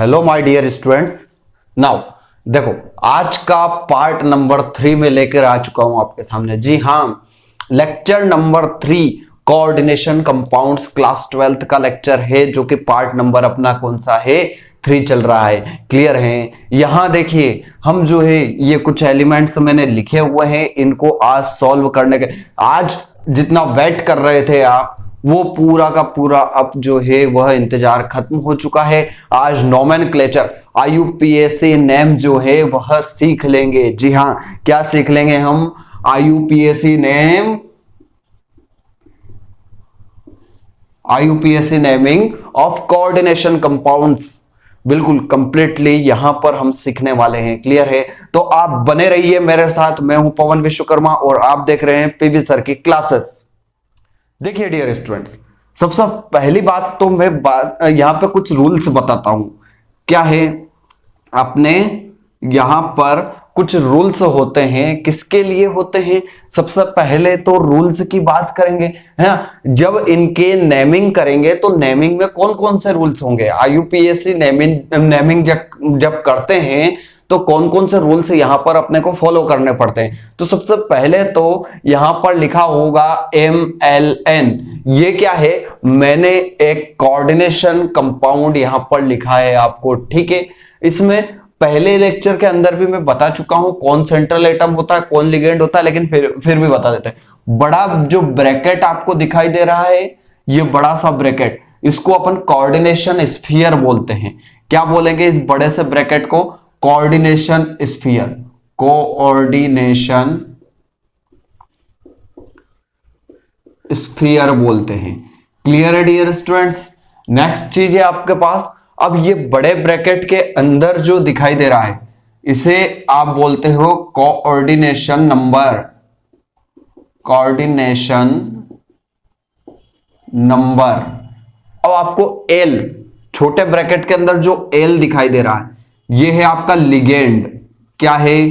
Hello my dear students. Now देखो, आज का पार्ट नंबर 3 में लेकर आ चुका हूं आपके सामने। जी हाँ, lecture number 3 coordination compounds class 12th का लेक्चर है, जो कि पार्ट नंबर अपना कौन सा है, 3 चल रहा है। क्लियर है? यहां देखिए, हम जो है ये कुछ एलिमेंट्स मैंने लिखे हुए हैं, इनको आज सॉल्व करने के, आज जितना वेट कर रहे थे आप, वो पूरा का पूरा अब जो है वह इंतजार खत्म हो चुका है। आज नोमेनक्लेचर आईयूपीएसी नेम जो है वह सीख लेंगे। जी हाँ, क्या सीख लेंगे हम? IUPAC name, IUPAC naming of coordination compounds, बिल्कुल कंप्लीटली यहां पर हम सीखने वाले हैं। क्लियर है? तो आप बने रहिए मेरे साथ। मैं हूं पवन विश्वकर्मा और आप देख रहे हैं पीवी सर की क्लासेस। देखिए डियर स्टूडेंट्स, सबसे पहली बात तो मैं यहां पे कुछ रूल्स बताता हूं। क्या है? अपने यहां पर कुछ रूल्स होते हैं। किसके लिए होते हैं? सबसे पहले तो रूल्स की बात करेंगे, है। जब इनके नेमिंग करेंगे तो नेमिंग में कौन कौन से रूल्स होंगे, आईयूपीएसी नेमिंग जब करते हैं तो कौन कौन से रूल्स यहां पर अपने को फॉलो करने पड़ते हैं। तो सबसे पहले तो यहां पर लिखा होगा MLN। ये क्या है? मैंने एक कोऑर्डिनेशन कंपाउंड यहां पर लिखा है आपको, ठीक है। इसमें पहले लेक्चर के अंदर भी मैं बता चुका हूं कौन सेंट्रल एटम होता है, कौन लिगेंड होता है, लेकिन फिर भी बता देते हैं। बड़ा जो ब्रैकेट आपको दिखाई दे रहा है, ये बड़ा सा ब्रैकेट, इसको अपन कोऑर्डिनेशन स्फीयर बोलते हैं। क्या बोलेंगे इस बड़े से ब्रैकेट को? कोऑर्डिनेशन स्फीयर, कोऑर्डिनेशन स्फीयर बोलते हैं। क्लियर है डियर स्टूडेंट्स? नेक्स्ट चीज है आपके पास, अब ये बड़े ब्रैकेट के अंदर जो दिखाई दे रहा है, इसे आप बोलते हो कोऑर्डिनेशन नंबर, कोऑर्डिनेशन नंबर। अब आपको एल, छोटे ब्रैकेट के अंदर जो एल दिखाई दे रहा है, ये है आपका लिगेंड। क्या है?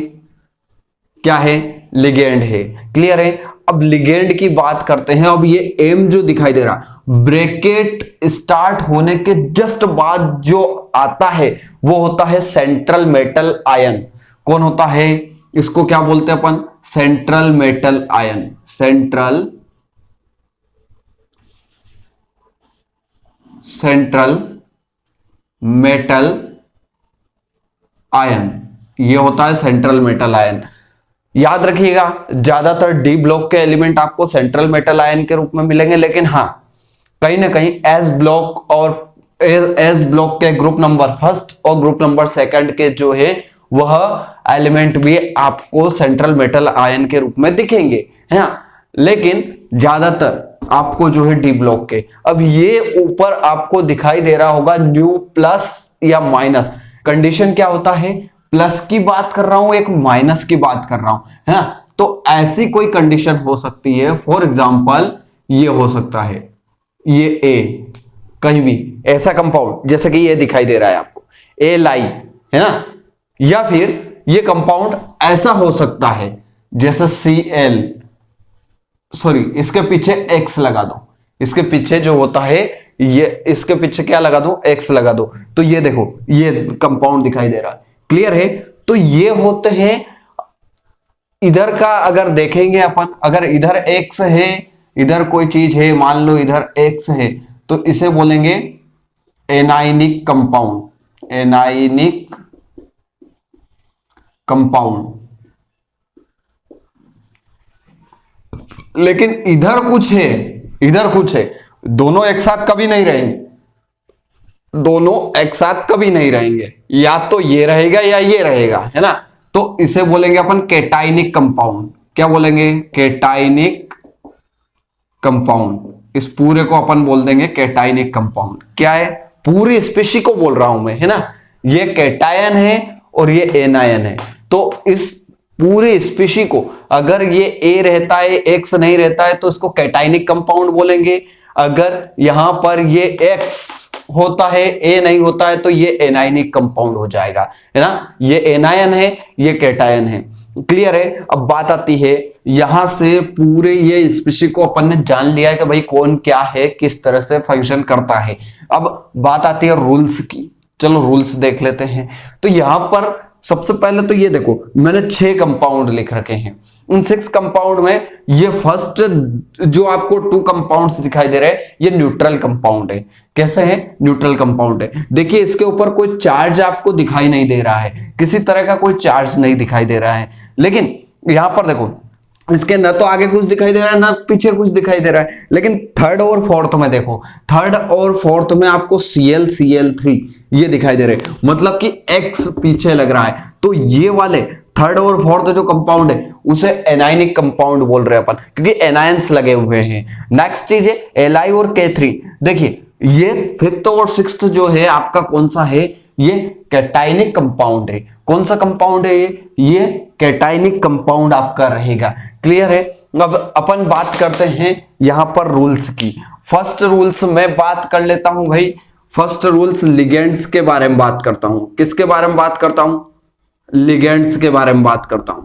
क्या है? लिगेंड है। क्लियर है? अब लिगेंड की बात करते हैं। अब ये एम जो दिखाई दे रहा है, ब्रैकेट स्टार्ट होने के जस्ट बाद जो आता है वो होता है सेंट्रल मेटल आयन। कौन होता है? इसको क्या बोलते हैं अपन? Central metal ion, central metal ion, ये होता है सेंट्रल मेटल आयन। याद रखिएगा, ज्यादातर डी ब्लॉक के एलिमेंट आपको सेंट्रल मेटल आयन के रूप में मिलेंगे, लेकिन हाँ, कहीं ना कहीं एस ब्लॉक और एस ब्लॉक के ग्रुप नंबर 1 और ग्रुप नंबर 2 के जो है वह एलिमेंट भी आपको सेंट्रल मेटल आयन के रूप में दिखेंगे, है ना। लेकिन ज्यादातर आपको जो है डी ब्लॉक के। अब ये ऊपर आपको दिखाई दे रहा होगा न्यू प्लस या माइनस। कंडीशन क्या होता है? प्लस की बात कर रहा हूं, एक माइनस की बात कर रहा हूं, है ना। तो ऐसी कोई कंडीशन हो सकती है, फॉर एग्जांपल ये हो सकता है, ये ए, कहीं भी ऐसा कंपाउंड जैसे कि ये दिखाई दे रहा है आपको, ए लाई, है ना। या फिर ये कंपाउंड ऐसा हो सकता है जैसे Cl, सॉरी, इसके पीछे X लगा दो, इसके पीछे जो होता है ये, इसके पीछे क्या लगा दो? X लगा दो। तो ये देखो, ये कंपाउंड दिखाई दे रहा है। क्लियर है? तो ये होते हैं, इधर का अगर देखेंगे अपन, अगर इधर X है, इधर कोई चीज है, मान लो इधर X है, तो इसे बोलेंगे एनाइनिक कंपाउंड, एनाइनिक कंपाउंड। लेकिन इधर कुछ है, इधर कुछ है, दोनों एक साथ कभी नहीं रहेंगे, दोनों एक साथ कभी नहीं रहेंगे, या तो ये रहेगा या ये रहेगा, है ना। तो इसे बोलेंगे अपन कैटाइनिक कंपाउंड। क्या बोलेंगे? Cationic compound. इस पूरे को अपन बोल देंगे कैटाइनिक कंपाउंड। क्या है? पूरी स्पीशी को बोल रहा हूं मैं, है ना। ये कैटायन है और ये एनायन है। तो इस पूरी स्पीशी को, अगर ये ए रहता है, एक्स नहीं रहता है, तो इसको कैटाइनिक कंपाउंड बोलेंगे। अगर यहां पर ये एक्स होता है, ए नहीं होता है, तो ये एनायनिक कंपाउंड हो जाएगा, है ना। ये एनायन है, ये कैटायन है। क्लियर है? अब बात आती है, यहां से पूरे ये स्पीशी को अपन ने जान लिया है कि भाई कौन क्या है, किस तरह से फंक्शन करता है। अब बात आती है रूल्स की। चलो रूल्स देख लेते हैं। तो यहां पर सबसे पहले तो ये देखो, मैंने 6 कंपाउंड लिख रखे हैं। उन 6 कंपाउंड में ये फर्स्ट जो आपको 2 कंपाउंड्स दिखाई दे रहे हैं, ये न्यूट्रल कंपाउंड है। कैसे है? न्यूट्रल कंपाउंड है। देखिए इसके ऊपर कोई चार्ज आपको दिखाई नहीं दे रहा है, किसी तरह का कोई चार्ज नहीं दिखाई दे रहा है। लेकिन यहां पर देखो, इसके न तो आगे कुछ दिखाई दे रहा है ना पीछे कुछ दिखाई दे रहा है। लेकिन थर्ड और फोर्थ में देखो, थर्ड और फोर्थ में आपको Cl ये दिखाई दे रहे हैं, मतलब कि X पीछे लग रहा है। तो ये वाले थर्ड और फोर्थ जो कंपाउंड है उसे एनायनिक कंपाउंड बोल रहे हैं अपन, क्योंकि एनायंस लगे हुए हैं। नेक्स्ट चीज है Li और K3। देखिए ये फिफ्थ और सिक्स्थ जो है आपका कौन सा है? ये कैटाइनिक कंपाउंड है। कौन सा कंपाउंड है ये कैटाइनिक कंपाउंड आपका रहेगा। क्लियर है? अब अपन बात करते हैं यहां पर रूल्स की। फर्स्ट रूल्स में बात कर लेता हूं भाई। फर्स्ट रूल्स लिगेंड्स के बारे में बात करता हूं। किसके बारे में बात करता हूं? लिगेंड्स के बारे में बात करता हूं।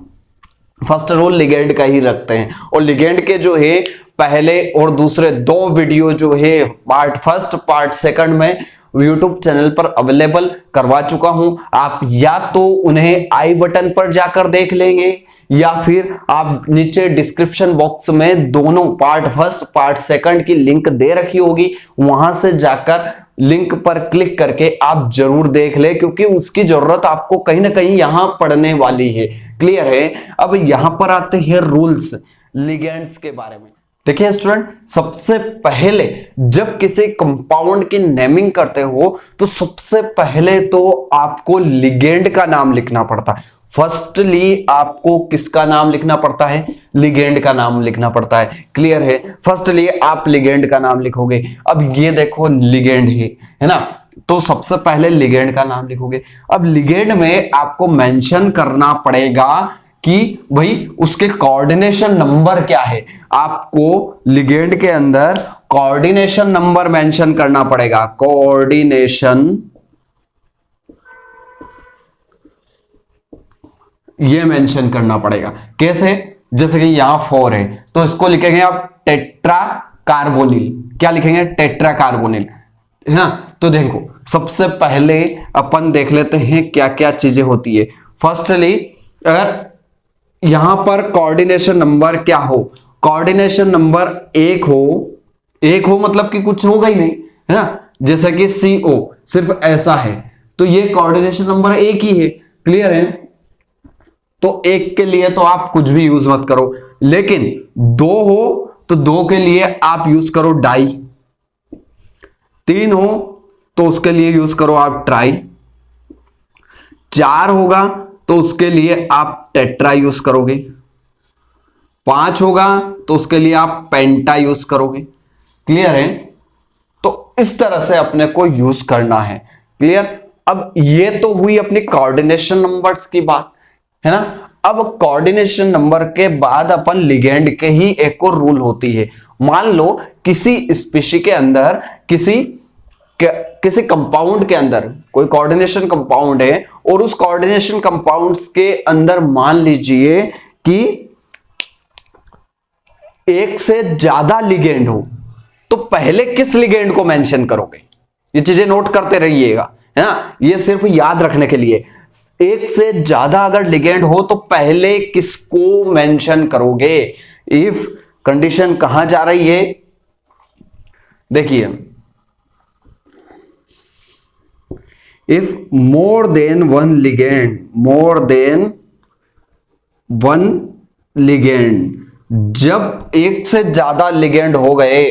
फर्स्ट रूल लिगेंड का ही रखते हैं, और लिगेंड के जो है पहले और दूसरे 2 वीडियो जो है पार्ट फर्स्ट पार्ट सेकंड में YouTube चैनल पर अवेलेबल करवा चुका हूं। आप या तो उन्हें आई बटन पर जाकर देख लेंगे, या फिर आप नीचे डिस्क्रिप्शन बॉक्स में दोनों पार्ट फर्स्ट पार्ट सेकंड की लिंक दे रखी होगी, वहां से जाकर लिंक पर क्लिक करके आप जरूर देख ले, क्योंकि उसकी जरूरत आपको कहीं ना कहीं यहां पड़ने वाली है। क्लियर है? अब यहां पर आते हैं रूल्स लिगेंड्स के बारे में। देखिए स्टूडेंट, सबसे पहले जब किसी कंपाउंड की नेमिंग करते हो तो सबसे पहले तो आपको लिगेंड का नाम लिखना पड़ता है। फर्स्टली आपको किसका नाम लिखना पड़ता है? लिगेंड का नाम लिखना पड़ता है। क्लियर है? फर्स्टली आप लिगेंड का नाम लिखोगे। अब ये देखो लिगेंड है ना, तो सबसे पहले लिगेंड का नाम लिखोगे। अब लिगेंड में आपको मेंशन करना पड़ेगा कि भाई उसके कोऑर्डिनेशन नंबर क्या है। आपको लिगेंड के अंदर कोऑर्डिनेशन नंबर मेंशन करना पड़ेगा। कोऑर्डिनेशन ये मेंशन करना पड़ेगा। कैसे? जैसे कि यहां 4 है तो इसको लिखेंगे आप टेट्रा कार्बोनिल। क्या लिखेंगे? टेट्रा कार्बोनिल, है ना। तो देखो सबसे पहले अपन देख लेते हैं क्या क्या चीजें होती है। फर्स्टली अगर यहां पर कोऑर्डिनेशन नंबर क्या हो, कोऑर्डिनेशन नंबर 1 हो मतलब कि कुछ होगा ही नहीं, है ना। जैसे कि CO सिर्फ ऐसा है तो ये कोऑर्डिनेशन नंबर 1 ही है। क्लियर है? तो 1 के लिए तो आप कुछ भी यूज मत करो, लेकिन 2 हो तो 2 के लिए आप यूज करो डाई, 3 हो तो उसके लिए यूज करो आप ट्राई, 4 होगा तो उसके लिए आप टेट्रा यूज करोगे, 5 होगा तो उसके लिए आप पेंटा यूज करोगे। क्लियर है? तो इस तरह से अपने को यूज करना है। क्लियर? अब ये तो हुई अपनी कोऑर्डिनेशन नंबर्स की बात, है ना। अब कोऑर्डिनेशन नंबर के बाद अपन लिगेंड के ही एक और रूल होती है। मान लो किसी स्पीशी के अंदर किसी कंपाउंड के अंदर कोई कोऑर्डिनेशन कंपाउंड है, और उस कोऑर्डिनेशन कंपाउंड्स के अंदर मान लीजिए कि 1 से ज्यादा लिगेंड हो, तो पहले किस लिगेंड को मेंशन करोगे? ये चीजें नोट करते रहिएगा, है ना। ये सिर्फ याद रखने के लिए, 1 से ज्यादा अगर लिगेंड हो तो पहले किसको मेंशन करोगे? इफ कंडीशन कहां जा रही है? देखिए, if more than one ligand, जब 1 से ज्यादा लिगेंड हो गए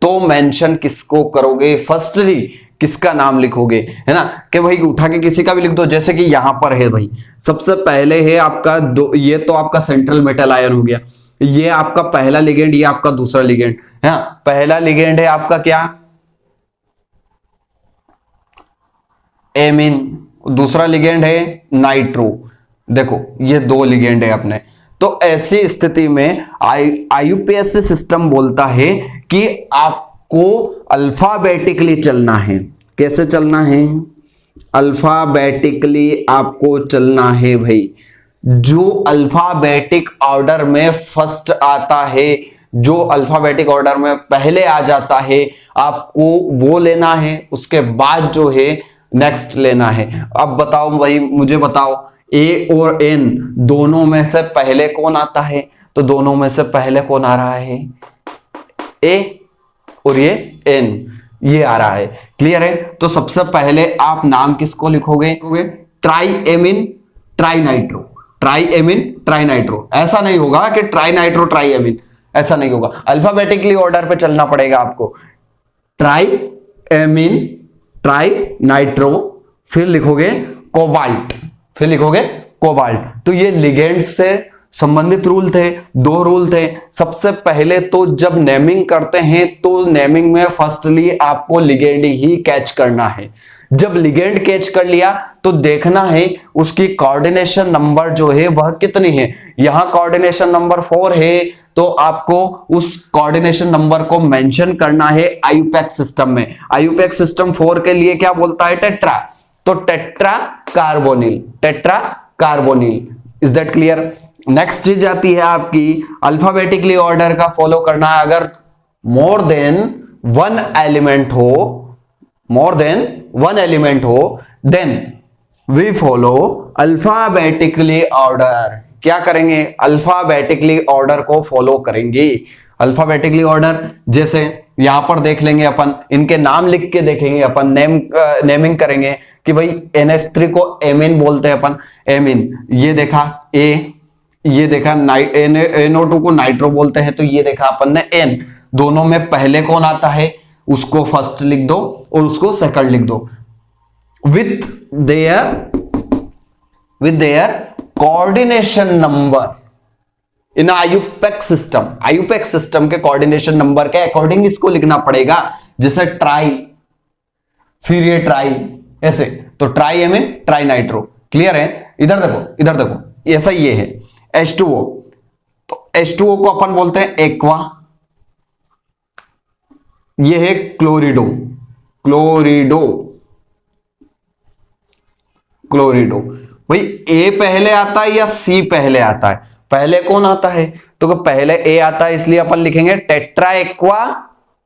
तो मेंशन किसको करोगे? फर्स्टली किसका नाम लिखोगे, है ना। कि भाई उठा के किसी का भी लिख दो, जैसे कि यहां पर है भाई, सबसे पहले है आपका ये तो आपका सेंट्रल मेटल आयन हो गया, ये आपका पहला लिगेंड, ये आपका दूसरा लिगेंड, है ना। पहला लिगेंड है आपका क्या? एमीन, दूसरा लिगेंड है नाइट्रो। देखो ये 2 लिगेंड है अपने। तो ऐसी स्थिति में IUPAC सिस्टम बोलता है कि आपको अल्फाबेटिकली चलना है। कैसे चलना है? अल्फाबेटिकली आपको चलना है भाई। जो अल्फाबेटिक ऑर्डर में फर्स्ट आता है, जो अल्फाबेटिक ऑर्डर में पहले आ जाता है, आपको वो लेना है। उसके बाद जो है नेक्स्ट लेना है। अब बताओ भाई, मुझे बताओ ए और एन दोनों में से पहले कौन आता है? तो दोनों में से पहले कौन आ रहा है? ए और ये एन, ये आ रहा है। क्लियर है? तो सबसे पहले आप नाम किसको लिखोगे? ट्राईएमीन ट्राईनाइट्रो, ट्राईएमीन ट्राईनाइट्रो। ऐसा नहीं होगा कि ट्राईनाइट्रो ट्राईएमीन, ऐसा नहीं होगा, अल्फाबेटिकली ऑर्डर पे चलना पड़ेगा आपको। ट्राईएमीन ट्राईनाइट्रो, फिर लिखोगे कोबाल्ट, फिर लिखोगे कोबाल्ट। तो ये लिगेंड से संबंधित रूल थे, दो रूल थे। सबसे पहले तो जब नेमिंग करते हैं तो नेमिंग में फर्स्टली आपको लिगेंड ही कैच करना है। जब लिगेंड कैच कर लिया तो देखना है उसकी कोऑर्डिनेशन नंबर जो है वह कितनी है। यहां कोऑर्डिनेशन नंबर 4 है, तो आपको उस कोऑर्डिनेशन नंबर को मेंशन करना है आईयूपैक सिस्टम में। आईयूपैक सिस्टम 4 के लिए क्या बोलता है? टेट्रा, तो tetra carbonyl, tetra carbonyl. Is that clear? Next चीज आती है आपकी अल्फाबेटिकली ऑर्डर का फॉलो करना है। अगर मोर देन वन एलिमेंट हो, मोर देन वन एलिमेंट हो, then we follow alphabetically order. क्या करेंगे? अल्फाबेटिकली ऑर्डर को फॉलो करेंगे। अल्फाबेटिकली ऑर्डर जैसे यहां पर देख लेंगे अपन, इनके नाम लिख के देखेंगे अपन, नेमिंग करेंगे कि भाई NH3 को एमीन बोलते हैं अपन, एमीन। ये देखा ए, ये देखा NO2 को नाइट्रो बोलते हैं, तो ये देखा अपन ने N। दोनों में पहले कौन आता है उसको फर्स्ट लिख दो और उसको सेकंड लिख दो with their coordination number in IUPAC system. IUPAC system के कोऑर्डिनेशन नंबर के अकॉर्डिंग इसको लिखना पड़ेगा। जैसे ट्राई, फिर ये ट्राई, ऐसे। तो ट्राईएमीन ट्राईनाइट्रो। क्लियर है? इधर देखो, इधर देखो, ऐसा ये है H2O। तो H2O को अपन बोलते हैं एक्वा। ये है क्लोरिडो, क्लोरिडो, क्लोरिडो। भाई ए पहले आता है या सी पहले आता है? पहले कौन आता है? तो पहले ए आता है, इसलिए अपन लिखेंगे टेट्रा एक्वा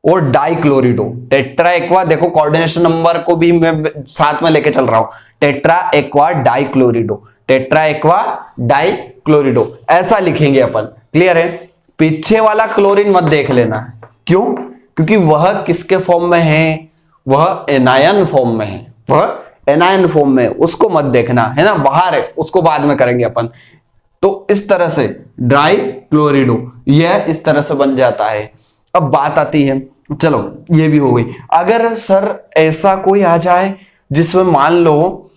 और डाइक्लोरिडो। टेट्रा एक्वा, देखो कोऑर्डिनेशन नंबर को भी मैं साथ में लेके चल रहा हूं, टेट्रा एक्वा डाइक्लोरिडो, टेट्रा एक्वा डाइक्लोरिडो, ऐसा लिखेंगे अपन। क्लियर है? पीछे वाला क्लोरीन मत देख लेना। क्यों? क्योंकि वह किसके फॉर्म में है? वह एनायन फॉर्म में है, वह एनायन फॉर्म में, उसको मत देखना, है ना, बाहर है, उसको बाद में करेंगे अपन। तो इस तरह से ड्राई क्लोरिडो यह इस तरह से बन जाता है। अब बात आती है, चलो ये भी हो गई। अगर सर ऐसा कोई आ जाए जिसमें मान लो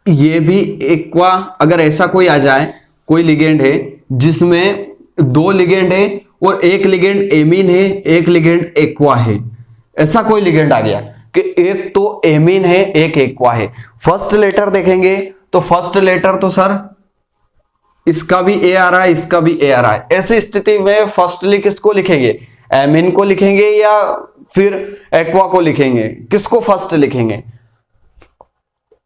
ये भी एक्वा, अगर ऐसा कोई आ जाए, कोई लिगेंड है जिसमें दो लिगेंड है और एक लिगेंड एमीन है, एक लिगेंड एक्वा है, ऐसा कोई लिगेंड आ गया कि एक तो एमीन है एक एक्वा है। फर्स्ट लेटर देखेंगे तो फर्स्ट लेटर तो सर इसका भी ए आ रहा है, इसका भी ए आ रहा है। ऐसी स्थिति में फर्स्टली किसको लिखेंगे? एमीन को लिखेंगे या फिर एक्वा को लिखेंगे? किसको फर्स्ट लिखेंगे?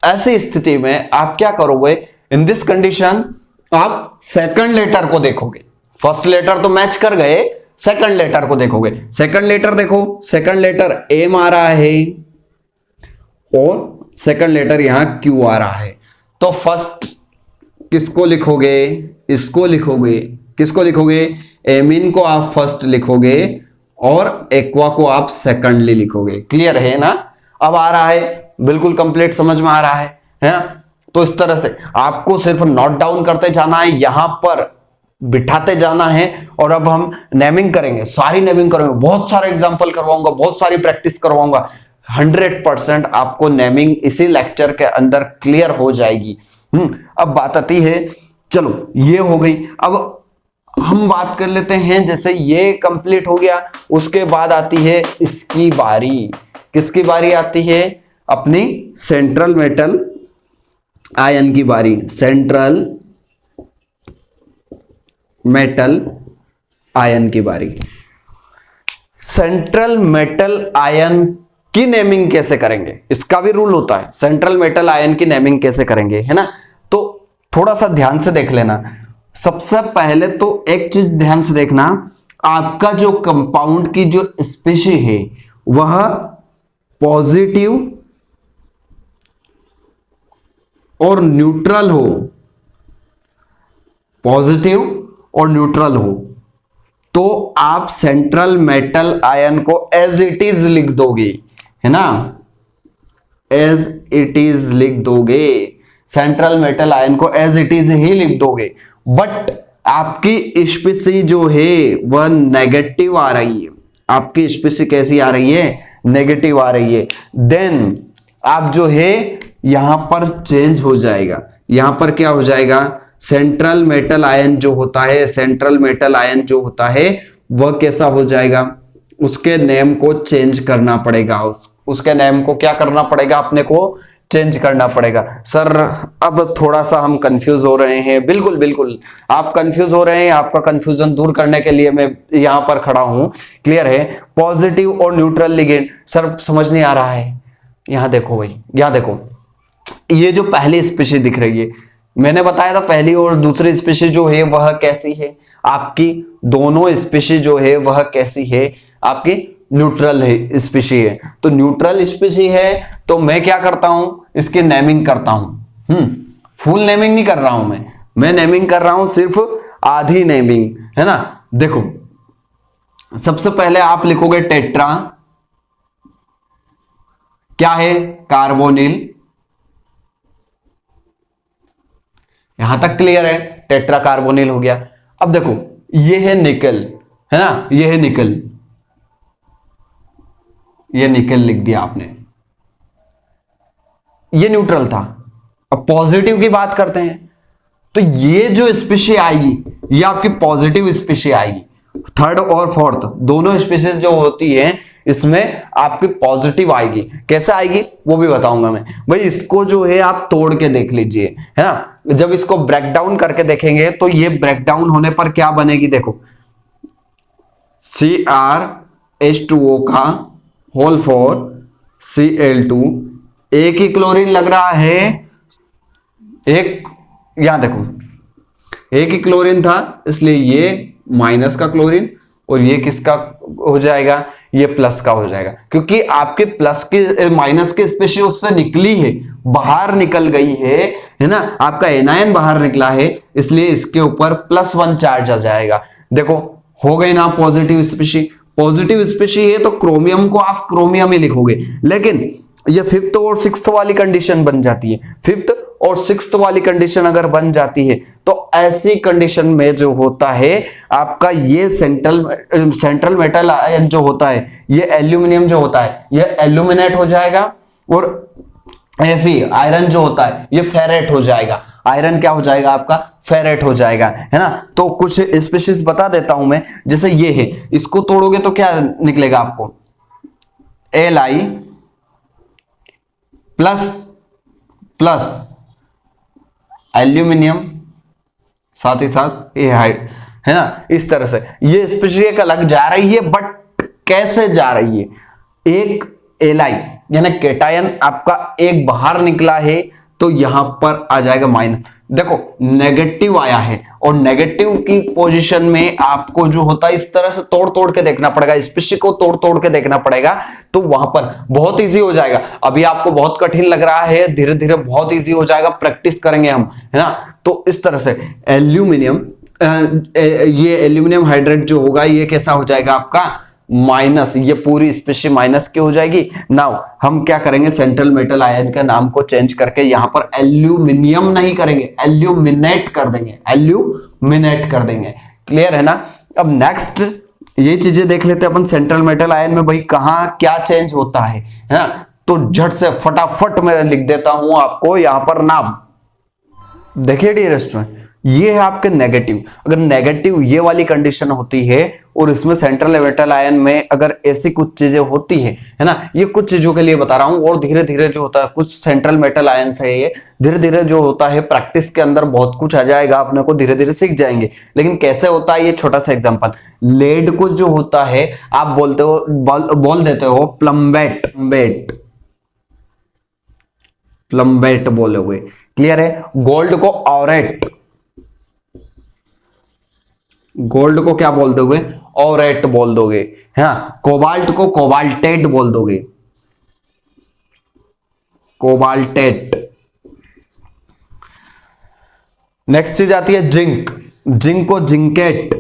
ऐसी स्थिति में आप क्या करोगे? इन दिस कंडीशन आप सेकंड लेटर को देखोगे। फर्स्ट लेटर तो मैच कर गए, सेकंड लेटर को देखोगे। सेकंड लेटर देखो, सेकंड लेटर एम आ रहा है और सेकंड लेटर यहां क्यू आ रहा है। तो फर्स्ट किसको लिखोगे? इसको लिखोगे। किसको लिखोगे? एमीन को आप फर्स्ट लिखोगे और एक्वा को आप सेकंडली लिखोगे। क्लियर है ना? अब आ रहा है, बिल्कुल कंप्लीट समझ में आ रहा है? तो इस तरह से आपको सिर्फ नोट डाउन करते जाना है, यहां पर बिठाते जाना है। और अब हम नेमिंग करेंगे, सारी नेमिंग करेंगे, बहुत सारे एग्जांपल करवाऊंगा, बहुत सारी प्रैक्टिस करवाऊंगा। 100% आपको नेमिंग इसी लेक्चर के अंदर क्लियर हो जाएगी। अब बात आती है, चलो ये हो गई। अब हम बात कर लेते हैं, जैसे ये कंप्लीट हो गया, उसके बाद आती है इसकी बारी। किसकी बारी आती है? अपनी सेंट्रल मेटल आयन की बारी। सेंट्रल मेटल आयन की बारी। सेंट्रल मेटल आयन की नेमिंग कैसे करेंगे? इसका भी रूल होता है, सेंट्रल मेटल आयन की नेमिंग कैसे करेंगे, है ना? तो थोड़ा सा ध्यान से देख लेना। सबसे पहले तो एक चीज ध्यान से देखना, आपका जो कंपाउंड की जो स्पेशी है वह पॉजिटिव और न्यूट्रल हो, पॉजिटिव और न्यूट्रल हो, तो आप सेंट्रल मेटल आयन को एज इट इज लिख दोगे, है ना, एज इट इज लिख दोगे, सेंट्रल मेटल आयन को एज इट इज ही लिख दोगे। बट आपकी स्पीसी जो है वह नेगेटिव आ रही है, आपकी स्पीसी कैसी आ रही है, नेगेटिव आ रही है, देन आप जो है यहां पर चेंज हो जाएगा, यहां पर क्या हो जाएगा, सेंट्रल मेटल आयन जो होता है, सेंट्रल मेटल आयन जो होता है वह कैसा हो जाएगा, उसके नेम को चेंज करना पड़ेगा, उसके नेम को क्या करना पड़ेगा, अपने को चेंज करना पड़ेगा। सर अब थोड़ा सा हम कंफ्यूज हो रहे हैं। बिल्कुल बिल्कुल आप कंफ्यूज हो रहे हैं, आपका कंफ्यूजन दूर करने के लिए मैं यहां पर खड़ा हूं। क्लियर है, पॉजिटिव और न्यूट्रल लिगेंड, सर समझ नहीं आ रहा है। यहां देखो भाई, यहां देखो, ये जो पहली स्पीशीज दिख रही है, मैंने बताया था पहली और दूसरी स्पीशीज जो है वह कैसी है, आपकी दोनों स्पीशीज जो है वह कैसी है, आपकी न्यूट्रल है स्पीशी है। तो न्यूट्रल स्पीशी है तो मैं क्या करता हूं, इसकी नेमिंग करता हूं। फुल नेमिंग नहीं कर रहा हूं मैं नेमिंग कर रहा हूं सिर्फ आधी नेमिंग, है ना। देखो सबसे पहले आप लिखोगे टेट्रा, क्या है, कार्बोनिल, यहां तक क्लियर है, टेट्रा कार्बोनिल हो गया। अब देखो ये है निकल, है ना, ये है निकल, ये निकल लिख दिया आपने, ये न्यूट्रल था। अब पॉजिटिव की बात करते हैं, तो ये जो स्पीशी आएगी ये आपकी पॉजिटिव स्पीशी आएगी। थर्ड और फोर्थ दोनों स्पीशीज जो होती हैं इसमें आपकी पॉजिटिव आएगी। कैसे आएगी वो भी बताऊंगा मैं। भाई इसको जो है आप तोड़ के देख लीजिए, है ना, जब इसको ब्रेक डाउन करके देखेंगे तो ये ब्रेक डाउन होने पर क्या बनेगी, देखो CrH2O का होल फॉर Cl2, एक ही क्लोरीन लग रहा है, एक यहां देखो एक ही क्लोरीन था इसलिए ये माइनस का क्लोरीन और ये किसका हो जाएगा, ये प्लस का हो जाएगा, क्योंकि आपके प्लस के माइनस के स्पेशल उससे निकली है, बाहर निकल गई है ना, आपका एनायन बाहर निकला है, इसलिए इसके ऊपर +1 चार्ज आ जाएगा। देखो हो गई ना पॉजिटिव स्पीशी। पॉजिटिव स्पीशी है तो क्रोमियम को आप क्रोमियम ही लिखोगे, लेकिन ये 5th और 6th वाली कंडीशन बन जाती है। 5th और 6th वाली कंडीशन अगर बन जाती है तो ऐसी कंडीशन में जो होता है आपका ये सेंट्रल मेटल आयन जो होता है, ये एल्यूमिनियम जो होता है ये एल्यूमिनेट हो जाएगा, और Fe आयरन जो होता है ये फेरेट हो जाएगा। आयरन क्या हो जाएगा आपका, फेरेट हो जाएगा, है ना। तो कुछ स्पीशीज बता देता हूं मैं, जैसे ये है, इसको तोड़ोगे तो क्या निकलेगा आपको, Li प्लस एल्यूमिनियम साथ ही साथ ये है ना। इस तरह से ये स्पीशीज एक अलग जा रही है, बट कैसे जा रही है, एक Li यानी केटायन आपका एक बाहर निकला है तो यहां पर आ जाएगा माइनस। देखो नेगेटिव आया है और नेगेटिव की पोजीशन में आपको जो होता है इस तरह से तोड़ तोड़ के देखना पड़ेगा, स्पीशी को तोड़ तोड़ के देखना पड़ेगा, तो वहां पर बहुत इजी हो जाएगा। अभी आपको बहुत कठिन लग रहा है, धीरे धीरे बहुत इजी हो जाएगा, प्रैक्टिस करेंगे हम, है ना। तो इस तरह से एल्यूमिनियम, ये एल्यूमिनियम हाइड्रेट जो होगा ये कैसा हो जाएगा आपका माइनस, ये पूरी स्पीशी माइनस की हो जाएगी। नाउ हम क्या करेंगे, सेंट्रल मेटल आयन का नाम को चेंज करके यहां पर एल्यूमिनियम नहीं करेंगे, एल्यूमिनेट कर देंगे, एल्यूमिनेट कर देंगे। क्लियर है ना। अब नेक्स्ट ये चीजें देख लेते हैं अपन, सेंट्रल मेटल आयन में भाई कहां क्या चेंज होता है ना। तो झट से फटाफट मैं लिख देता हूं आपको यहां पर नाम। देखिए डियर स्टूडेंट, ये है आपके नेगेटिव। अगर नेगेटिव ये वाली कंडीशन होती है और इसमें सेंट्रल मेटल आयन में अगर ऐसी कुछ चीजें होती है ना, ये कुछ चीजों के लिए बता रहा हूं, और धीरे धीरे जो होता है कुछ सेंट्रल मेटल आयन से ये धीरे धीरे जो होता है प्रैक्टिस के अंदर बहुत कुछ आ जाएगा, अपने को धीरे धीरे सीख जाएंगे। लेकिन कैसे होता है, ये छोटा सा एग्जांपल, लेड को जो होता है आप बोलते हो बोल देते हो प्लम्बेट, प्लम्बेट बोलोगे। क्लियर है। गोल्ड को ऑरेट, गोल्ड को क्या बोल दोगे, ऑरेट बोल दोगे, है ना। कोबाल्ट को कोबाल्टेट बोल दोगे, कोबाल्टेट। नेक्स्ट चीज आती है जिंक। जिंक को जिंकेट,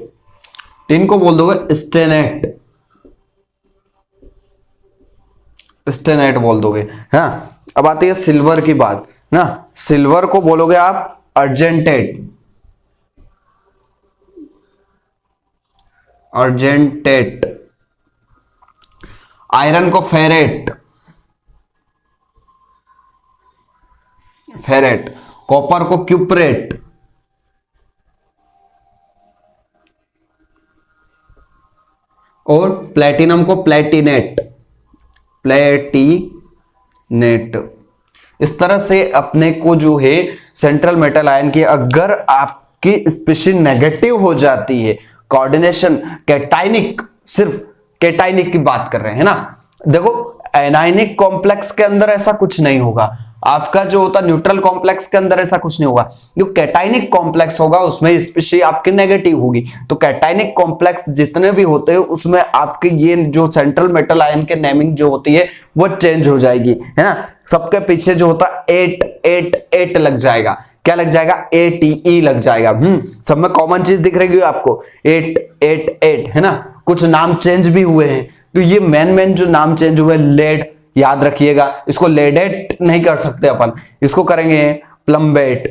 टिन को बोल दोगे स्टेनेट, स्टेनेट बोल दोगे। हाँ, अब आती है सिल्वर की बात ना, सिल्वर को बोलोगे आप अर्जेंटेट, अर्जेंटेट। आयरन को फेरेट, फेरेट। कॉपर को क्यूपरेट, और प्लेटिनम को प्लेटिनेट, प्लेटिनेट। इस तरह से अपने को जो है सेंट्रल मेटल आयन की अगर आपकी स्पीशीज नेगेटिव हो जाती है, कोऑर्डिनेशन कैटाइनिक, सिर्फ कैटाइनिक की बात कर रहे हैं ना, देखो एनायनिक कॉम्प्लेक्स के अंदर ऐसा कुछ नहीं होगा, आपका जो होता न्यूट्रल कॉम्प्लेक्स के अंदर ऐसा कुछ नहीं होगा। जो कैटाइनिक कॉम्प्लेक्स होगा उसमें स्पीशीज आपकी नेगेटिव होगी। तो कैटाइनिक कॉम्प्लेक्स जितने भी होते हैं उसमें आपके ये जो सेंट्रल मेटल आयन के नेमिंग जो होती है वो चेंज हो जाएगी, है ना। सबके पीछे जो होता है 8 लग जाएगा। क्या लग जाएगा? ATE लग जाएगा। सब में कॉमन चीज दिख रही है आपको, 8 है ना। कुछ नाम चेंज भी हुए हैं, तो ये मेन जो नाम चेंज हुए, लेड याद रखिएगा, इसको लेडेट नहीं कर सकते अपन, इसको करेंगे प्लम्बेट।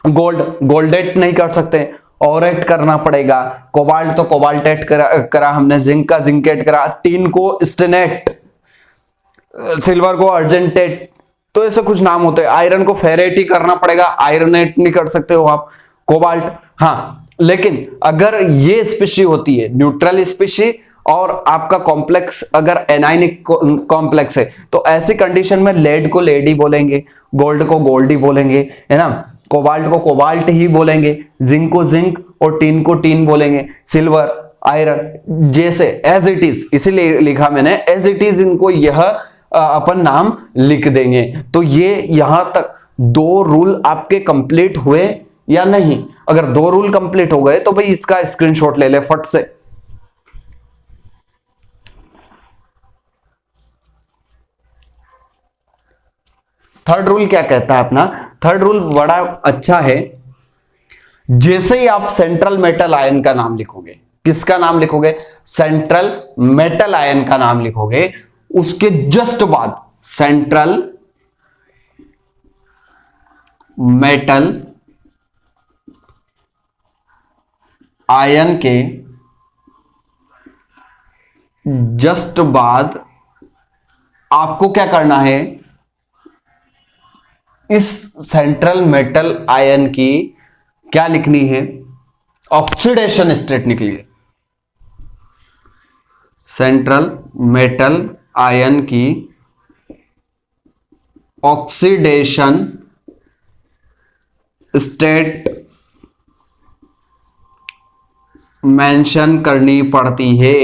गोल्डेट नहीं कर सकते, ऑरेट करना पड़ेगा। कोबाल्ट तो कोबाल्टेट करा हमने, जिंक का जिंकेट करा, टीन को स्टेनेट, सिल्वर को अर्जेंटेट, तो ऐसे कुछ नाम होते हैं। आयरन को फेरेट ही करना पड़ेगा, आयरनेट नहीं कर सकते हो आप। कोबाल्ट, हाँ, लेकिन अगर ये स्पीशी होती है न्यूट्रल स्पीशी और आपका कॉम्प्लेक्स अगर एनायनिक कॉम्प्लेक्स है, तो ऐसी कंडीशन में लेड को लेड ही बोलेंगे, गोल्ड को गोल्ड ही बोलेंगे, है ना। कोबाल्ट को कोबाल्ट ही बोलेंगे, जिंक को जिंक और टीन को टीन बोलेंगे। सिल्वर, आयरन जैसे एज इट इज, इसीलिए लिखा मैंने एज इट इज, इनको यह अपन नाम लिख देंगे। तो ये यहां तक 2 रूल आपके कंप्लीट हुए या नहीं? अगर 2 रूल कंप्लीट हो गए तो भाई इसका स्क्रीनशॉट ले ले फट से। थर्ड रूल क्या कहता है अपना? थर्ड रूल बड़ा अच्छा है। जैसे ही आप सेंट्रल मेटल आयन का नाम लिखोगे, किसका नाम लिखोगे? सेंट्रल मेटल आयन का नाम लिखोगे, उसके जस्ट बाद सेंट्रल मेटल आयन के जस्ट बाद आपको क्या करना है? इस सेंट्रल मेटल आयन की क्या लिखनी है? ऑक्सीडेशन स्टेट निकलिए। सेंट्रल मेटल आयन की ऑक्सीडेशन स्टेट मेंशन करनी पड़ती है।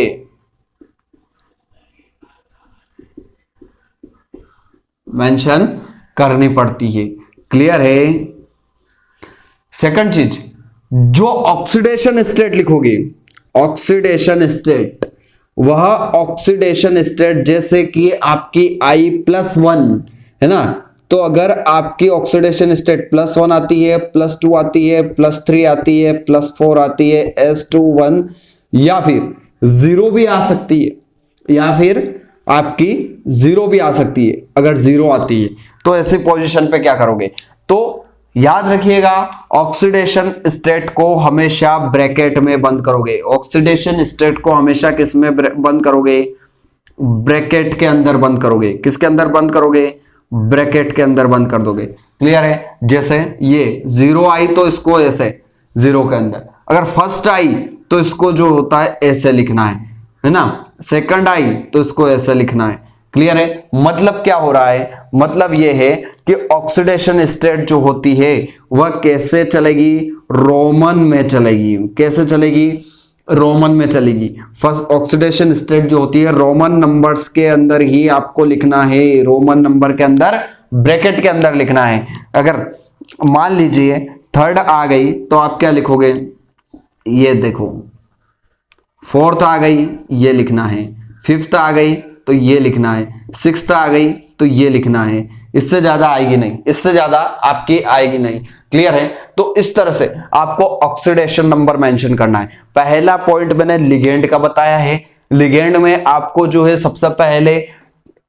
मेंशन करनी पड़ती है। क्लियर है? सेकंड चीज, जो ऑक्सीडेशन स्टेट लिखोगे, ऑक्सीडेशन स्टेट, वह ऑक्सीडेशन स्टेट जैसे कि आपकी I+1 है ना, तो अगर आपकी ऑक्सीडेशन स्टेट +1 आती है, +2 आती है, +3 आती है, +4 आती है, S21, या फिर 0 भी आ सकती है, या फिर आपकी 0 भी आ सकती है। अगर 0 आती है तो ऐसी पोजीशन पे क्या करोगे? तो याद रखिएगा, ऑक्सीडेशन स्टेट को हमेशा ब्रैकेट में बंद करोगे। ऑक्सीडेशन स्टेट को हमेशा किस में बंद करोगे? ब्रैकेट के अंदर बंद करोगे। किसके अंदर बंद करोगे? ब्रैकेट के अंदर बंद कर दोगे। क्लियर है? जैसे ये 0 आई तो इसको ऐसे 0 के अंदर, अगर फर्स्ट आई तो इसको जो होता है ऐसे लिखना है ना, सेकंड आई तो इसको ऐसे लिखना है। क्लियर है? मतलब क्या हो रहा है? मतलब ये है कि ऑक्सीडेशन स्टेट जो होती है वह कैसे चलेगी? रोमन में चलेगी। कैसे चलेगी? रोमन में चलेगी। फर्स्ट ऑक्सीडेशन स्टेट जो होती है रोमन नंबर्स के अंदर ही आपको लिखना है, रोमन नंबर के अंदर, ब्रैकेट के अंदर लिखना है। अगर मान लीजिए थर्ड आ गई तो आप क्या लिखोगे? ये देखो, फोर्थ आ गई, ये लिखना है। फिफ्थ आ गई तो ये लिखना है। सिक्स्थ आ गई तो ये लिखना है। इससे ज्यादा आएगी नहीं, इससे ज्यादा आपकी आएगी नहीं। क्लियर है? तो इस तरह से आपको ऑक्सीडेशन नंबर मेंशन करना है। पहला पॉइंट मैंने लिगेंड का बताया है। लिगेंड में आपको जो है सबसे पहले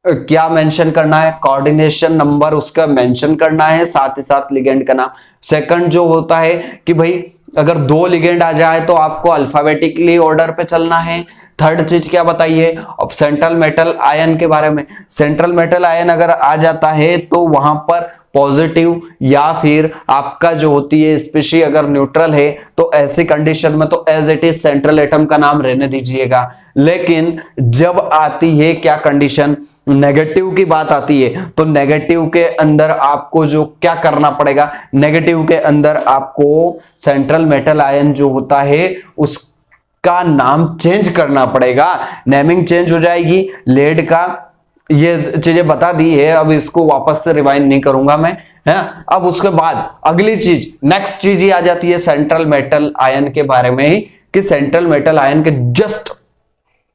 क्या मेंशन करना है, कोऑर्डिनेशन नंबर उसका मेंशन करना है, साथ ही साथ लिगेंड का नाम। सेकंड जो होता है कि भाई अगर 2 लिगेंड आ जाए तो आपको अल्फाबेटिकली ऑर्डर पे चलना है। थर्ड चीज क्या बताइए, अब सेंट्रल मेटल आयन के बारे में। सेंट्रल मेटल आयन अगर आ जाता है तो वहां पर पॉजिटिव या फिर आपका जो होती है स्पीशी अगर न्यूट्रल है तो ऐसी कंडीशन में तो as it is central atom का नाम रहने दीजिएगा। लेकिन जब आती है क्या कंडीशन, नेगेटिव की बात आती है, तो नेगेटिव के अंदर आपको जो क्या करना पड़ेगा, नेगेटिव के अंदर आपको सेंट्रल मेटल आयन जो होता है उसका नाम चेंज करना पड़ेगा। नेमिंग चेंज हो जाएगी। लेड का ये चीजें बता दी है, अब इसको वापस से रिवाइंड नहीं करूंगा मैं, है। अब उसके बाद अगली चीज, नेक्स्ट चीज ही आ जाती है सेंट्रल मेटल आयन के बारे में ही, कि सेंट्रल मेटल आयन के जस्ट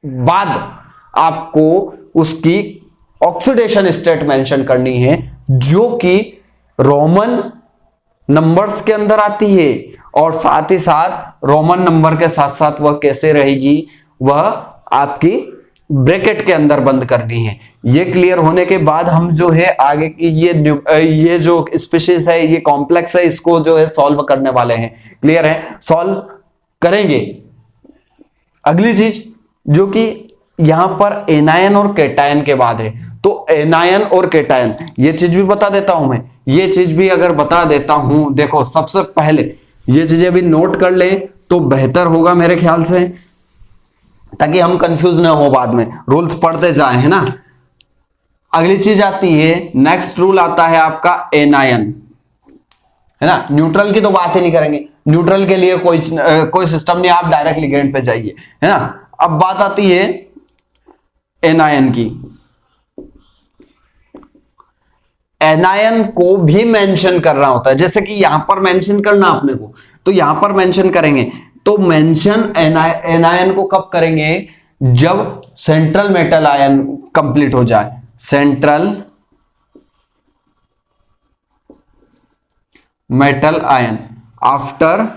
बाद आपको उसकी ऑक्सीडेशन स्टेट मेंशन करनी है, जो कि रोमन नंबर्स के अंदर आती है, और साथ ही साथ रोमन नंबर के साथ साथ वह कैसे रहेगी, वह आपकी ब्रैकेट के अंदर बंद करनी है। ये क्लियर होने के बाद हम जो है आगे की ये जो स्पीशीज है, ये कॉम्प्लेक्स है, इसको जो है सॉल्व करने वाले हैं। क्लियर है? सॉल्व करेंगे। अगली चीज जो कि यहां पर एनायन और केटायन के बाद है, तो एनायन और केटायन ये चीज भी बता देता हूं मैं, ये चीज भी अगर बता देता हूं। देखो सबसे पहले ये चीजें भी नोट कर ले तो बेहतर होगा मेरे ख्याल से, ताकि हम कंफ्यूज ना हो बाद में, रूल्स पढ़ते जाएं, है ना। अगली चीज आती है, नेक्स्ट रूल आता है आपका एनायन, है ना। न्यूट्रल की तो बात ही नहीं करेंगे, न्यूट्रल के लिए कोई सिस्टम नहीं, आप डायरेक्ट लिगेंड पे जाइए, है ना। अब बात आती है एनायन की। एनायन को भी मेंशन करना होता है, जैसे कि यहां पर मेंशन करना अपने को, तो यहां पर मेंशन करेंगे। तो मेंशन एनायन को कब करेंगे, जब सेंट्रल मेटल आयन कंप्लीट हो जाए। Central metal ion, after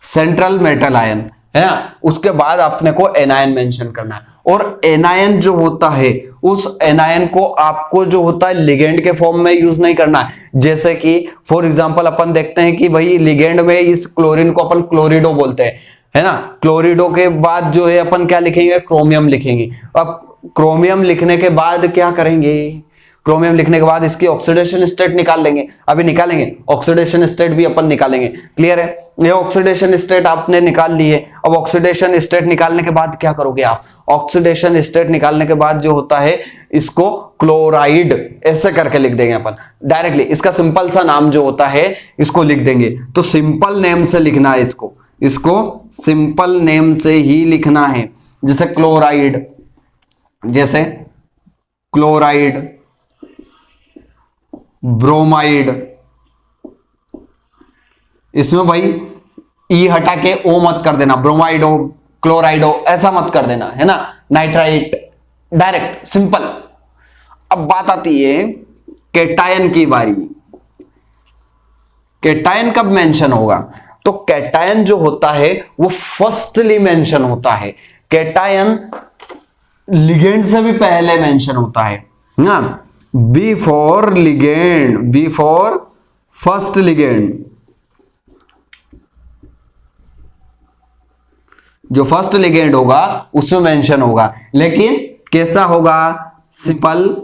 central metal ion, है ना, उसके बाद अपने को एनायन मेंशन करना है। और एनायन जो होता है, उस एनायन को आपको जो होता है लिगेंड के फॉर्म में यूज नहीं करना है। जैसे कि फॉर एग्जांपल अपन देखते हैं कि भाई लिगेंड में इस क्लोरीन को अपन क्लोरिडो बोलते हैं, है ना। क्लोरिडो के बाद जो है अपन क्या लिखेंगे, क्रोमियम लिखेंगे। अब क्रोमियम लिखने के बाद क्या करेंगे, क्रोमियम लिखने के बाद इसकी ऑक्सीडेशन स्टेट निकाल लेंगे, अभी निकालेंगे ऑक्सीडेशन स्टेट भी अपन निकालेंगे। क्लियर है? ये ऑक्सीडेशन स्टेट आपने निकाल ली है। अब ऑक्सीडेशन स्टेट निकालने के बाद क्या करोगे आप, ऑक्सीडेशन स्टेट निकालने के बाद जो होता है इसको क्लोराइड ऐसे करके लिख देंगे अपन डायरेक्टली। इसका सिंपल सा नाम जो होता है इसको लिख देंगे। तो सिंपल नेम से लिखना है इसको सिंपल नेम से ही लिखना है। जैसे क्लोराइड, जैसे क्लोराइड, ब्रोमाइड, इसमें भाई ई हटा के ओ मत कर देना, ब्रोमाइडो क्लोराइडो ऐसा मत कर देना, है ना। Nitrite, direct simple. अब बात आती है कैटायन की बारी। कैटायन कब मेंशन होगा, तो कैटायन जो होता है वो फर्स्टली मेंशन होता है। कैटायन लिगेंड से भी पहले मेंशन होता है ना, before ligand, before first ligand. जो फर्स्ट लिगेंड होगा उसमें मेंशन होगा, लेकिन कैसा होगा, सिंपल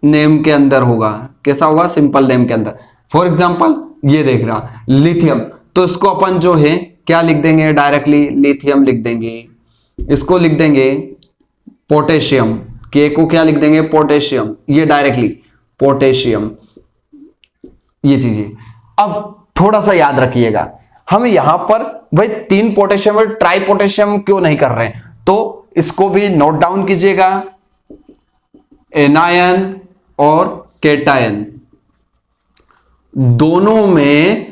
नेम के अंदर होगा। कैसा होगा, सिंपल नेम के अंदर। फॉर एग्जांपल ये देख रहा लिथियम, तो इसको अपन जो है क्या लिख देंगे, डायरेक्टली लिथियम लिख देंगे। इसको लिख देंगे पोटेशियम, के को क्या लिख देंगे, पोटेशियम, ये डायरेक्टली पोटेशियम, ये चीजें। अब थोड़ा सा याद रखिएगा, हम यहां पर भाई 3 पोटेशियम और ट्राई पोटेशियम क्यों नहीं कर रहे हैं, तो इसको भी नोट डाउन कीजिएगा। एनायन और कैटायन दोनों में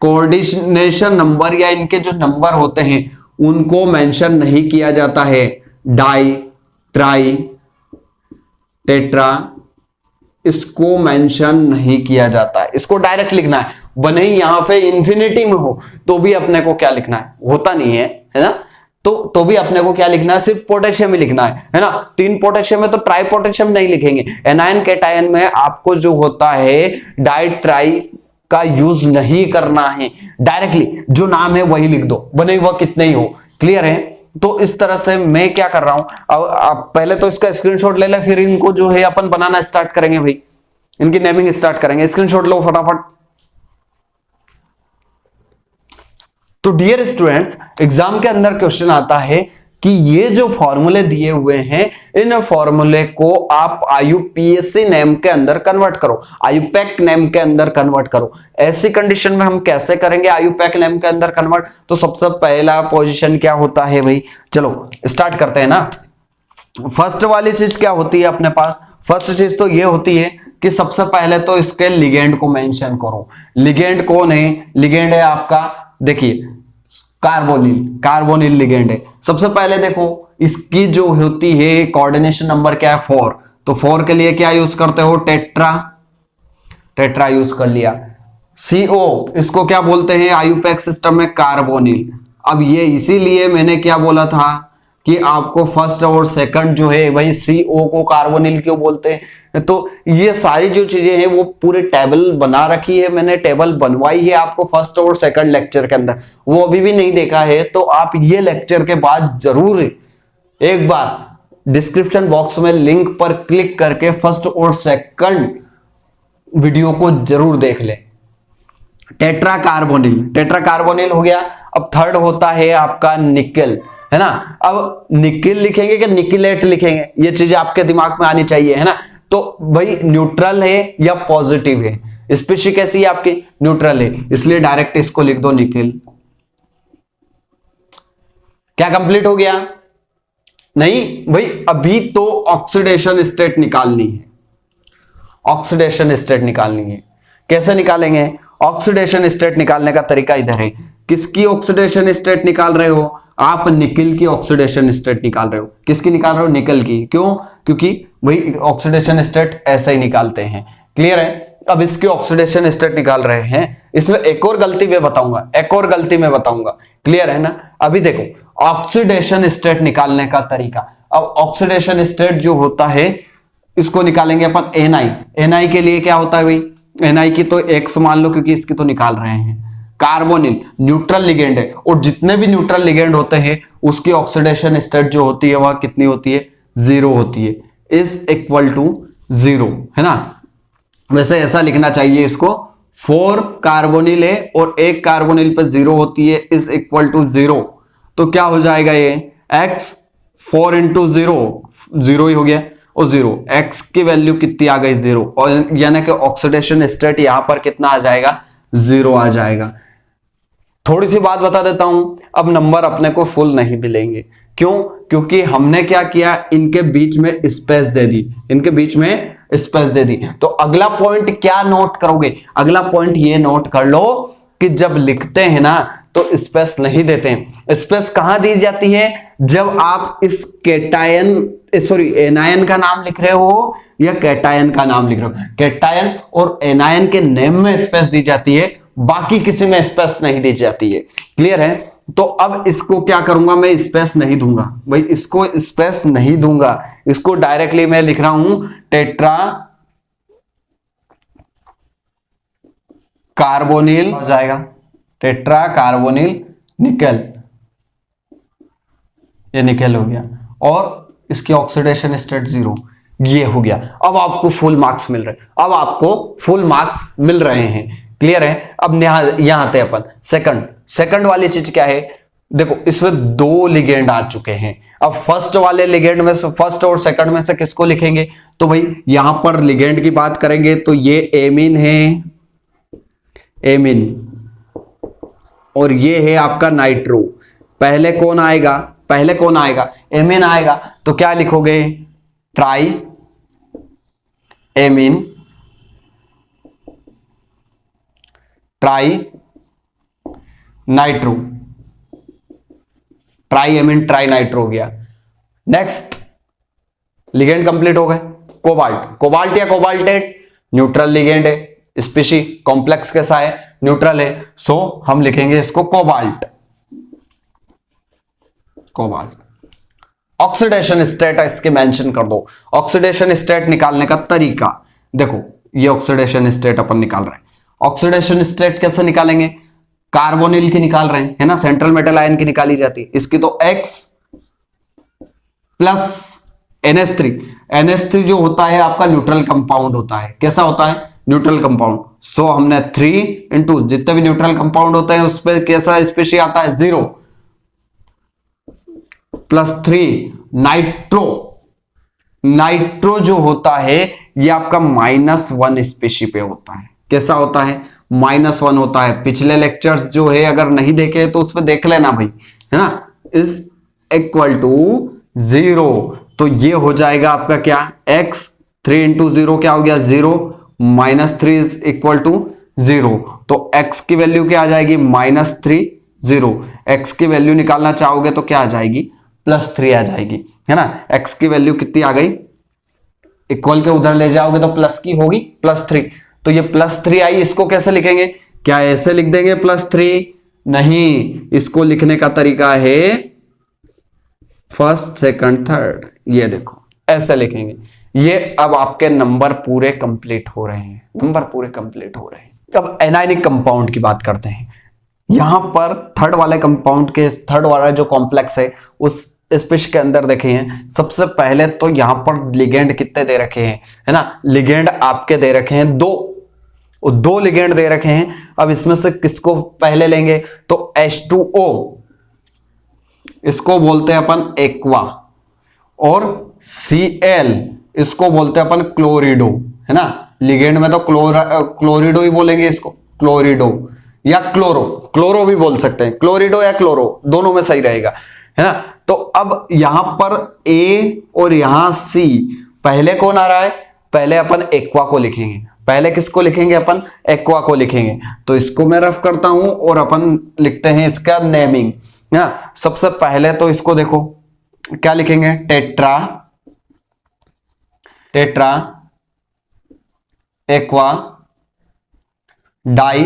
कोऑर्डिनेशन नंबर या इनके जो नंबर होते हैं उनको मेंशन नहीं किया जाता है। डाई, ट्राई, टेट्रा, इसको मेंशन नहीं किया जाता है, इसको डायरेक्ट लिखना है, बने ही यहां पे इंफिनिटी में हो तो भी अपने को क्या लिखना है, होता नहीं है ना, तो भी अपने को क्या लिखना है, सिर्फ पोटेशियम ही लिखना है ना। 3 पोटेशियम है तो ट्राई पोटेशियम नहीं लिखेंगे। एनायन कैटायन में आपको जो होता है डाई ट्राई का यूज नहीं करना है, डायरेक्टली जो नाम है वही लिख दो, बने हुआ कितने ही हो। क्लियर है? तो इस तरह से मैं क्या कर रहा हूं, अब आप पहले तो इसका स्क्रीनशॉट ले ले, फिर इनको जो है अपन बनाना स्टार्ट करेंगे भाई, इनकी नेमिंग स्टार्ट करेंगे। स्क्रीनशॉट लो फटाफट। तो डियर स्टूडेंट्स, एग्जाम के अंदर क्वेश्चन आता है कि ये जो फॉर्मूले दिए हुए हैं, इन फॉर्मूले को आप आईयूपीएसी नेम के अंदर कन्वर्ट करो, आईयूपैक नेम के अंदर कन्वर्ट करो। ऐसी कंडीशन में हम कैसे करेंगे आईयूपैक नेम के अंदर कन्वर्ट? तो सबसे पहला पोजीशन क्या होता है भाई, चलो स्टार्ट करते हैं ना। फर्स्ट वाली चीज क्या होती है अपने पास? फर्स्ट चीज तो ये होती है कि सबसे पहले तो इसके लिगेंड को मेंशन करो। लिगेंड कौन है? लिगेंड है आपका, देखिए कार्बोनिल, कार्बोनिल लिगेंड है। सबसे पहले देखो इसकी जो होती है कोऑर्डिनेशन नंबर क्या है, 4, तो 4 के लिए क्या यूज करते हो, टेट्रा, टेट्रा यूज कर लिया। CO इसको क्या बोलते हैं आईयूपैक सिस्टम में, कार्बोनिल। अब ये इसीलिए मैंने क्या बोला था कि आपको फर्स्ट और सेकंड जो है वही CO को कार्बोनिल क्यों बोलते हैं। तो ये सारी जो चीजें हैं वो पूरे टेबल बना रखी है, मैंने टेबल बनवाई है आपको फर्स्ट और सेकंड लेक्चर के अंदर, वो अभी भी नहीं देखा है तो आप ये लेक्चर के बाद जरूर एक बार डिस्क्रिप्शन बॉक्स में लिंक पर क्लिक करके फर्स्ट और सेकंड वीडियो को जरूर देख ले। टेट्रा कार्बोनिल, टेट्रा कार्बोनिल हो गया। अब थर्ड होता है आपका निकेल, है ना। अब निकेल लिखेंगे कि निकेलेट लिखेंगे, ये चीजें आपके दिमाग में आनी चाहिए, है ना। तो भाई न्यूट्रल है या पॉजिटिव है, स्पीशी कैसी है आपकी, न्यूट्रल है, इसलिए डायरेक्ट इसको लिख दो निकेल। क्या कंप्लीट हो गया? नहीं भाई, अभी तो ऑक्सीडेशन स्टेट निकालनी है, ऑक्सीडेशन स्टेट निकालनी है। कैसे निकालेंगे? ऑक्सीडेशन स्टेट निकालने का तरीका इधर है। किसकी ऑक्सीडेशन स्टेट निकाल रहे हो आप? निकेल की ऑक्सीडेशन स्टेट निकाल रहे हो। किसकी निकाल रहे हो? निकेल की। क्यों? क्योंकि वही ऑक्सीडेशन स्टेट ऐसे ही निकालते हैं। क्लियर है? अब इसकी ऑक्सीडेशन स्टेट निकाल रहे हैं, इसमें एक और गलती मैं बताऊंगा, एक और गलती मैं बताऊंगा। क्लियर है ना? अभी देखो ऑक्सीडेशन स्टेट निकालने का तरीका। अब ऑक्सीडेशन स्टेट जो होता है इसको निकालेंगे अपन एनआई। एनआई के लिए क्या होता है भाई? एनआई की तो एक्स मान लो, क्योंकि इसकी तो निकाल रहे हैं। कार्बोनिल न्यूट्रल लिगेंड है, और जितने भी न्यूट्रल लिगेंड होते हैं उसकी ऑक्सीडेशन स्टेट जो होती है वह कितनी होती है? 0 होती है, इज इक्वल टू 0, है ना। वैसे ऐसा लिखना चाहिए इसको, 4 कार्बोनिल है और 1 कार्बोनिल पे 0 होती है, इज इक्वल टू 0। तो क्या हो जाएगा ये? x 4 इंटू 0, 0 ही हो गया, और 0, x की वैल्यू कितनी आ गई? 0, और यानी कि ऑक्सीडेशन स्टेट यहां पर कितना आ जाएगा? 0 आ जाएगा। थोड़ी सी बात बता देता हूं, अब नंबर अपने को फुल नहीं मिलेंगे। क्यों? क्योंकि हमने क्या किया, इनके बीच में स्पेस दे दी, इनके बीच में स्पेस दे दी। तो अगला पॉइंट क्या नोट करोगे? अगला पॉइंट ये नोट कर लो कि जब लिखते हैं ना तो स्पेस नहीं देते हैं। स्पेस कहां दी जाती है? जब आप इस कैटायन एनायन का नाम लिख रहे हो या कैटायन का नाम लिख रहे हो। कैटायन और एनायन के नेम में स्पेस दी जाती है, बाकी किसी में स्पेस नहीं दी जाती है। क्लियर है? तो अब इसको क्या करूंगा मैं? स्पेस नहीं दूंगा भाई, इसको स्पेस नहीं दूंगा, इसको डायरेक्टली मैं लिख रहा हूं टेट्रा कार्बोनिल हो जाएगा, टेट्रा कार्बोनिल निकेल, ये निकेल हो गया, और इसकी ऑक्सीडेशन स्टेट 0, ये हो गया। अब आपको फुल मार्क्स मिल रहे हैं, अब आपको फुल मार्क्स मिल रहे हैं। क्लियर है? अब यहां आते हैं अपन सेकंड वाली चीज क्या है? देखो इसमें 2 लिगेंड आ चुके हैं। अब फर्स्ट वाले लिगेंड में से, फर्स्ट और सेकंड में से किसको लिखेंगे? तो भाई यहां पर लिगेंड की बात करेंगे तो ये एमीन है, एमीन, और ये है आपका नाइट्रो। पहले कौन आएगा? पहले कौन आएगा? एमीन आएगा। तो क्या लिखोगे? Try amine, tri nitro, try amine tri nitro हो गया। नेक्स्ट लिगेंड कंप्लीट हो गए। कोबाल्ट, कोबाल्ट या कोबाल्टेट, न्यूट्रल लिगेंड है, स्पेशी कॉम्प्लेक्स कैसा है, न्यूट्रल है, सो हम लिखेंगे इसको कोबाल्ट। ऑक्सीडेशन स्टेट इसके मेंशन कर दो। ऑक्सीडेशन स्टेट निकालने का तरीका देखो, ये ऑक्सीडेशन स्टेट अपन निकाल रहे हैं। ऑक्सीडेशन स्टेट कैसे निकालेंगे, कार्बोनिल की निकाल रहे हैं, है ना, सेंट्रल मेटल आयन की निकाली जाती है। इसकी तो X प्लस NH3, NH3 जो होता है आपका न्यूट्रल कंपाउंड होता है। कैसा होता है, न्यूट्रल कंपाउंड। सो हमने 3 इंटू जितने भी न्यूट्रल कंपाउंड होते हैं उस पर कैसा स्पेशी आता है, 0 प्लस 3 नाइट्रो। नाइट्रो जो होता है ये आपका -1 स्पेशी पे होता है। कैसा होता है, -1 होता है। पिछले लेक्चर्स जो है अगर नहीं देखे तो उसमें देख लेना भाई, है ना। इज इक्वल टू 0, तो ये हो जाएगा आपका क्या, x 3 इंटू 0 क्या हो गया, 0 -3 इज इक्वल टू 0। तो x की वैल्यू क्या आ जाएगी, -3 0। x की वैल्यू निकालना चाहोगे तो क्या आ जाएगी, +3 आ जाएगी, है ना। x की वैल्यू कितनी आ गई, इक्वल के उधर ले जाओगे तो प्लस की होगी, +3। तो ये +3 आई, इसको कैसे लिखेंगे, क्या ऐसे लिख देंगे +3, नहीं, इसको लिखने का तरीका है फर्स्ट सेकंड थर्ड, ये देखो ऐसे लिखेंगे। ये अब आपके नंबर पूरे कंप्लीट हो रहे हैं, नंबर पूरे कंप्लीट हो रहे हैं। अब एनायनिक कंपाउंड की बात करते हैं। यहां पर थर्ड वाले कंपाउंड के, थर्ड वाला जो कॉम्प्लेक्स है उस स्पेस के अंदर देखे हैं। सबसे पहले तो यहां पर लिगेंड कितने दे रखे हैं, है ना, लिगेंड आपके दे रखे हैं 2 लिगेंड दे रखे हैं। अब इसमें से किसको पहले लेंगे, तो H2O, इसको बोलते हैं अपन एक्वा, और Cl इसको बोलते हैं अपन क्लोरिडो, है ना। लिगेंड में तो क्लोरिडो ही बोलेंगे इसको, क्लोरिडो या क्लोरो भी बोल सकते हैं, क्लोरिडो या क्लोरो दोनों में सही रहेगा, है ना। तो अब यहां पर A और यहां C, पहले कौन आ रहा है, पहले अपन एक्वा को लिखेंगे। पहले किसको लिखेंगे, अपन एक्वा को लिखेंगे। तो इसको मैं रफ करता हूं और अपन लिखते हैं इसका नेमिंग, ना। सबसे पहले तो इसको देखो क्या लिखेंगे, tetra aqua die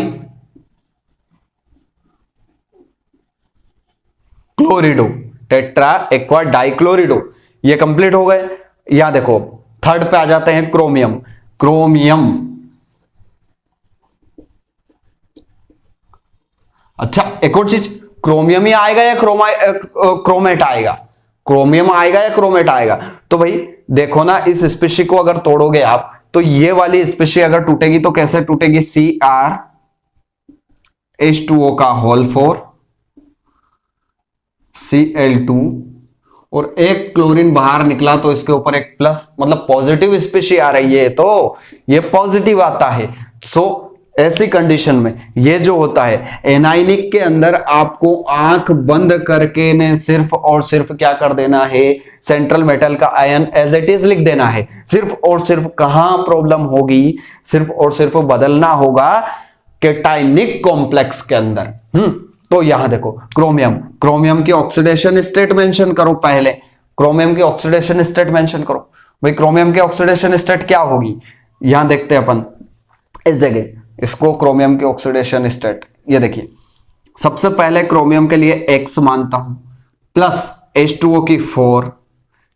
क्लोरिडो, tetra aqua dichlorido, ये कंप्लीट हो गए। या देखो थर्ड पे आ जाते हैं क्रोमियम। अच्छा, एक और चीज, क्रोमियम ही आएगा या क्रोमेट आएगा, क्रोमियम आएगा या क्रोमेट आएगा। तो भाई देखो ना, इस स्पेशी को अगर तोड़ोगे आप तो ये वाली स्पेशी अगर टूटेगी तो कैसे टूटेगी, CrH2O का होल 4 Cl2 और एक क्लोरीन बाहर निकला तो इसके ऊपर एक प्लस, मतलब पॉजिटिव स्पेशी आ रही है, तो ये पॉजिटिव आता है। सो ऐसी कंडीशन में ये जो होता है एनायनिक के अंदर, आपको आंख बंद करके ने सिर्फ और सिर्फ क्या कर देना है, सेंट्रल मेटल का आयन एज इट इज लिख देना है। सिर्फ और सिर्फ कहां प्रॉब्लम होगी, सिर्फ और सिर्फ बदलना होगा कैटायनिक कॉम्प्लेक्स के अंदर। तो यहां देखो क्रोमियम की ऑक्सीडेशन स्टेट मेंशन करो, पहले क्रोमियम की ऑक्सीडेशन स्टेट मेंशन करो। भाई क्रोमियम की ऑक्सीडेशन स्टेट क्या होगी, यहां देखते हैं अपन इस जगह इसको, क्रोमियम की ऑक्सीडेशन स्टेट। ये देखिए सबसे पहले क्रोमियम के लिए X मानता हूं, प्लस H2O की 4,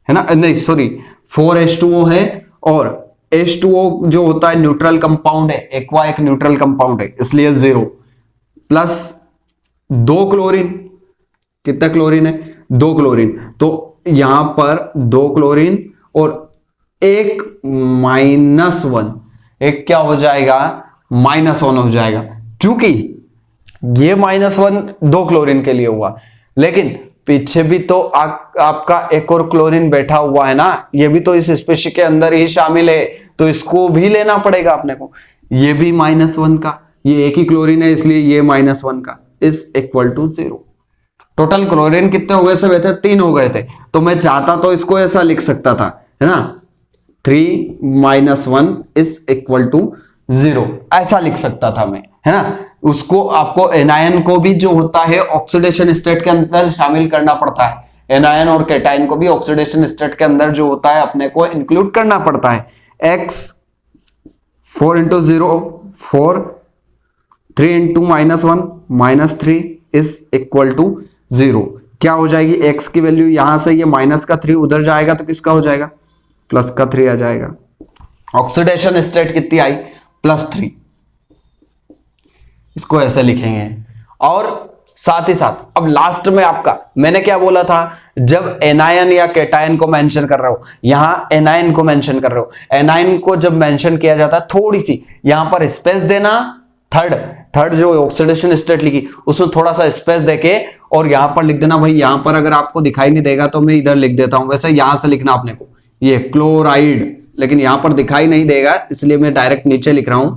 है ना, नहीं सॉरी 4H2O है, और H2O जो होता है न्यूट्रल कंपाउंड है, एक्वा एक न्यूट्रल कंपाउंड है इसलिए 0, प्लस 2 क्लोरीन, कितना क्लोरीन है, 2 क्लोरीन। तो यहां पर 2 क्लोरीन और एक -1, एक क्या हो जाएगा, -1 हो जाएगा। चूंकि ये -1 2 क्लोरीन के लिए हुआ, लेकिन पीछे भी तो आपका एक और क्लोरीन बैठा हुआ है ना, ये भी तो इस स्पेशी के अंदर ही शामिल है, तो इसको भी लेना पड़ेगा अपने को। ये भी -1 का, ये एक ही क्लोरीन है इसलिए ये -1 का is equal to 0। Total chlorine कितने हो गए थे, वैसे 3 हो गए थे, तो मैं चाहता तो इसको ऐसा लिख सकता था, है ना, 3 - 1 इज इक्वल टू 0, ऐसा लिख सकता था मैं, है ना। उसको आपको एनायन को भी जो होता है ऑक्सीडेशन स्टेट के अंदर शामिल करना पड़ता है, एनायन और कैटायन को भी ऑक्सीडेशन स्टेट के अंदर जो होता है अपने को इंक्लूड करना पड़ता है। X 4 into 0 4, 3 into -1 -3 is equal to 0। क्या हो जाएगी x की वैल्यू, यहां से ये माइनस का 3 उधर जाएगा तो किसका हो जाएगा, प्लस का 3 आ जाएगा। ऑक्सीडेशन स्टेट कितनी आई, +3। इसको ऐसे लिखेंगे। और साथ ही साथ अब लास्ट में आपका मैंने क्या बोला था, जब एनायन या कैटायन को मेंशन कर रहे हो, यहां एनायन को मेंशन कर रहे हो, एनायन को जब मेंशन किया जाता है थोड़ी सी यहां पर स्पेस देना, थर्ड जो ऑक्सीडेशन स्टेट लिखी उसमें थोड़ा सा स्पेस देके और यहां पर लिख देना भाई, यहां पर अगर आपको दिखाई नहीं देगा तो मैं इधर लिख देता हूं, वैसे यहां से लिखना आपने को ये क्लोराइड, लेकिन यहां पर दिखाई नहीं देगा इसलिए मैं डायरेक्ट नीचे लिख रहा हूं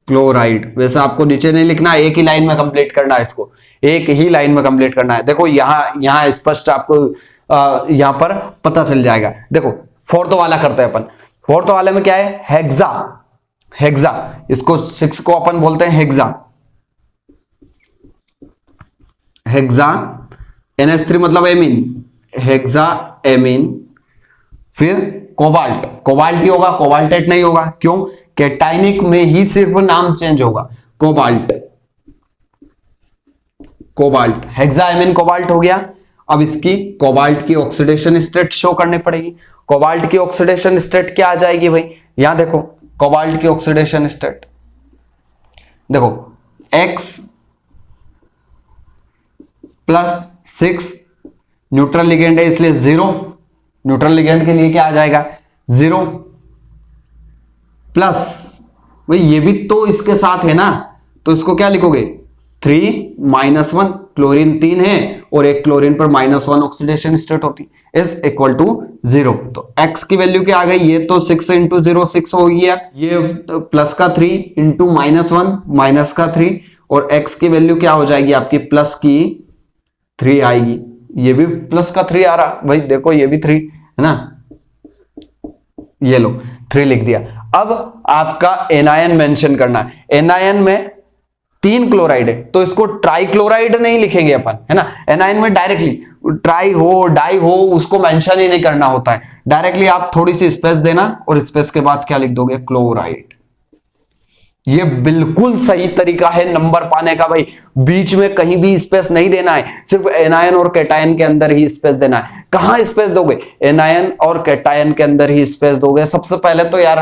क्लोराइड। वैसे आपको नीचे नहीं लिखना, एक ही लाइन में कंप्लीट करना है, इसको एक ही लाइन में कंप्लीट करना है। देखो यहां स्पष्ट आपको यहां पर पता चल जाएगा। देखो फोर्थ वाला करते हैं अपन। फोर्थ वाले में क्या है, हेक्सा, इसको 6 को अपन बोलते हैं हेक्सा, NH3 मतलब एमीन, हेक्सा एमीन। फिर कोबाल्ट ही होगा, कोबाल्टेट नहीं होगा, क्यों, कैटायनिक में ही सिर्फ नाम चेंज होगा, कोबाल्ट, हेक्साएमिन कोबाल्ट हो गया। अब इसकी कोबाल्ट की ऑक्सीडेशन स्टेट शो करनी पड़ेगी। कोबाल्ट की ऑक्सीडेशन स्टेट क्या आ जाएगी भाई, यहां देखो कोबाल्ट की ऑक्सीडेशन स्टेट देखो, X +6 न्यूट्रल लिगेंड है इसलिए 0, न्यूट्रल लिगेंड के लिए क्या आ जाएगा 0 प्लस भाई ये भी तो इसके साथ है ना, तो इसको क्या लिखोगे 3 -1, क्लोरीन 3 है और एक क्लोरीन पर -1 ऑक्सीडेशन स्टेट होती इज इक्वल टू 0। तो x की वैल्यू क्या आ गई, ये तो 6 इंटू 0 6 हो गया, ये प्लस का 3 इंटू -1 माइनस का 3 और x की वैल्यू क्या हो जाएगी आपकी प्लस की 3 आएगी। ये भी प्लस का 3 आ रहा भाई, देखो ये भी 3 है ना, ये लो 3 लिख दिया। अब आपका एनायन मेंशन करना है। एनायन में 3 क्लोराइड है तो इसको ट्राइक्लोराइड नहीं लिखेंगे अपन, है ना। एनायन में डायरेक्टली ट्राई हो डाई हो उसको मेंशन ही नहीं करना होता है, डायरेक्टली आप थोड़ी सी स्पेस देना और स्पेस के बाद क्या लिख दोगे क्लोराइड। ये बिल्कुल सही तरीका है नंबर पाने का भाई, बीच में कहीं भी स्पेस नहीं देना है, सिर्फ एनायन और कैटायन के अंदर ही स्पेस देना है। कहां स्पेस दोगे, एनायन और कैटायन के अंदर ही स्पेस दोगे। सबसे पहले तो यार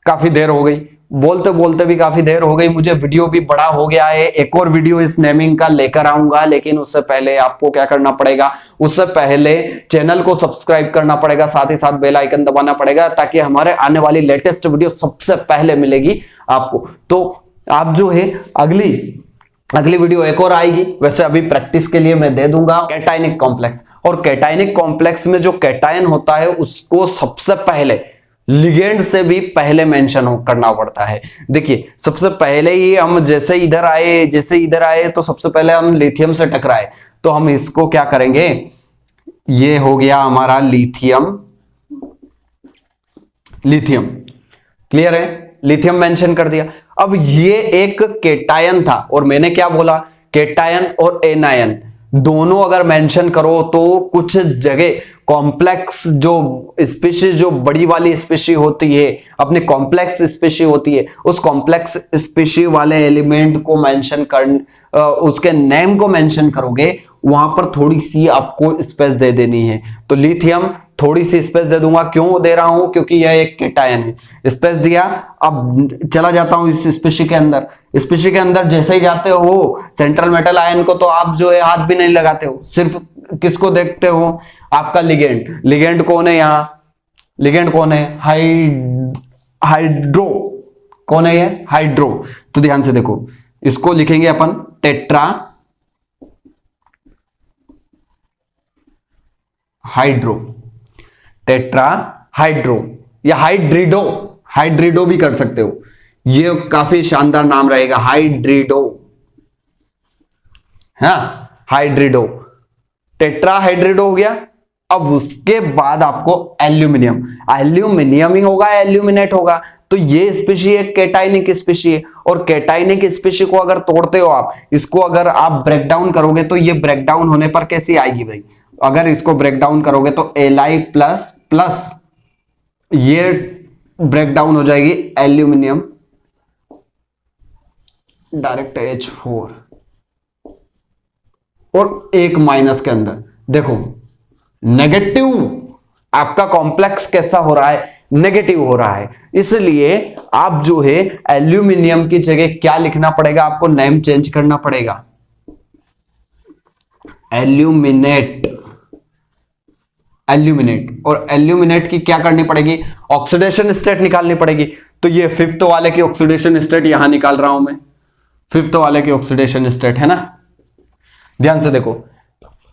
काफी देर हो गई, बोलते बोलते भी काफी देर हो गई, मुझे वीडियो भी बड़ा हो गया है। एक और वीडियो इस नेमिंग का लेकर आऊंगा, लेकिन उससे पहले आपको क्या करना पड़ेगा, उससे पहले चैनल को सब्सक्राइब करना पड़ेगा, साथ ही साथ बेल आइकन दबाना पड़ेगा ताकि हमारे आने वाली लेटेस्ट वीडियो सबसे पहले मिलेगी आपको। तो आप जो है अगली वीडियो एक और आएगी, वैसे अभी प्रैक्टिस के लिए मैं दे दूंगा कैटायनिक कॉम्प्लेक्स। और कैटायनिक कॉम्प्लेक्स में जो कैटायन होता है उसको सबसे पहले लिगेंड से भी पहले मेंशन करना पड़ता है। देखिए सबसे पहले ही हम जैसे इधर आए तो सबसे पहले हम लिथियम से टकराए, तो हम इसको क्या करेंगे, ये हो गया हमारा लिथियम, क्लियर है, लिथियम मेंशन कर दिया। अब ये एक कैटायन था और मैंने क्या बोला, कैटायन और एनायन दोनों अगर मेंशन करो तो कुछ जगह कॉम्प्लेक्स जो स्पीशीज, जो बड़ी वाली स्पीशी होती है, अपने कॉम्प्लेक्स स्पीशी होती है, उस कॉम्प्लेक्स स्पीशी वाले एलिमेंट को मेंशन कर, उसके नेम को मेंशन करोगे, वहां पर थोड़ी सी आपको स्पेस दे देनी है। तो लिथियम थोड़ी सी स्पेस दे दूंगा, क्यों दे रहा हूं, क्योंकि यह एक कैटायन है, स्पेस दिया। अब चला जाता हूं इस स्पीशी के अंदर, स्पीशी के अंदर जैसे ही जाते हो सेंट्रल मेटल आयन को तो आप जो है हाथ भी नहीं लगाते हो, सिर्फ किसको देखते हो, आपका लिगेंड कौन है, यहां लिगेंड कौन है, हाइड्रो कौन है, ये हाइड्रो। तो ध्यान से देखो, इसको लिखेंगे अपन टेट्रा हाइड्रो या हाइड्रिडो भी कर सकते हो, ये काफी शानदार नाम रहेगा, हाइड्रिडो, हाँ हाइड्रिडो, टेट्राहाइड्रिडो हो गया। अब उसके बाद आपको एल्यूमिनियम ही होगा, एल्यूमिनेट होगा। तो ये स्पीशी एक कैटायनिक स्पीशी है, और कैटायनिक स्पीशी को अगर तोड़ते हो आप, इसको अगर आप ब्रेक डाउन करोगे तो ये ब्रेक डाउन होने पर कैसी आएगी भाई, अगर इसको ब्रेक डाउन करोगे तो Li++ ये ब्रेक डाउन हो जाएगी एल्यूमिनियम डायरेक्ट H4 और एक माइनस के अंदर। देखो नेगेटिव आपका कॉम्प्लेक्स कैसा हो रहा है, नेगेटिव हो रहा है, इसलिए आप जो है एल्यूमिनियम की जगह क्या लिखना पड़ेगा, आपको नेम चेंज करना पड़ेगा, एल्यूमिनेट। एल्यूमिनेट और एल्यूमिनेट की क्या करनी पड़ेगी, ऑक्सीडेशन स्टेट निकालनी पड़ेगी। तो ये फिफ्थ वाले की ऑक्सीडेशन स्टेट यहां निकाल रहा हूं मैं, फिफ्थ वाले की ऑक्सीडेशन स्टेट है ना। ध्यान से देखो,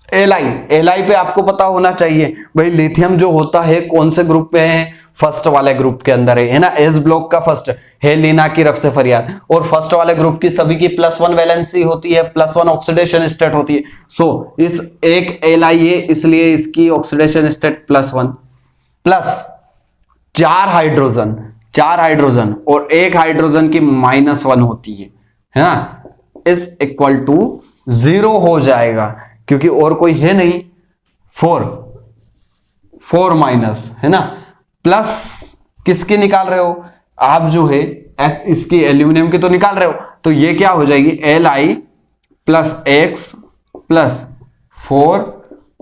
एलाई पे आपको पता होना चाहिए भाई लिथियम जो होता है कौन से ग्रुप पे है, फर्स्ट वाले ग्रुप के अंदर है ना, एस ब्लॉक का फर्स्ट है लीना की रफ से फरियाद, और फर्स्ट वाले ग्रुप की सभी की +1 वैलेंसी होती है, +1 ऑक्सीडेशन स्टेट होती है। सो इस एक एलाई है इसलिए इसकी ऑक्सीडेशन स्टेट +1 प्लस 4 हाइड्रोजन और एक हाइड्रोजन की -1 होती है ना, इस इक्वल टू 0 हो जाएगा क्योंकि और कोई है नहीं, 4 माइनस है ना, प्लस किसकी निकाल रहे हो आप जो है इसकी एल्यूमिनियम की तो निकाल रहे हो, तो ये क्या हो जाएगी Li plus x plus 4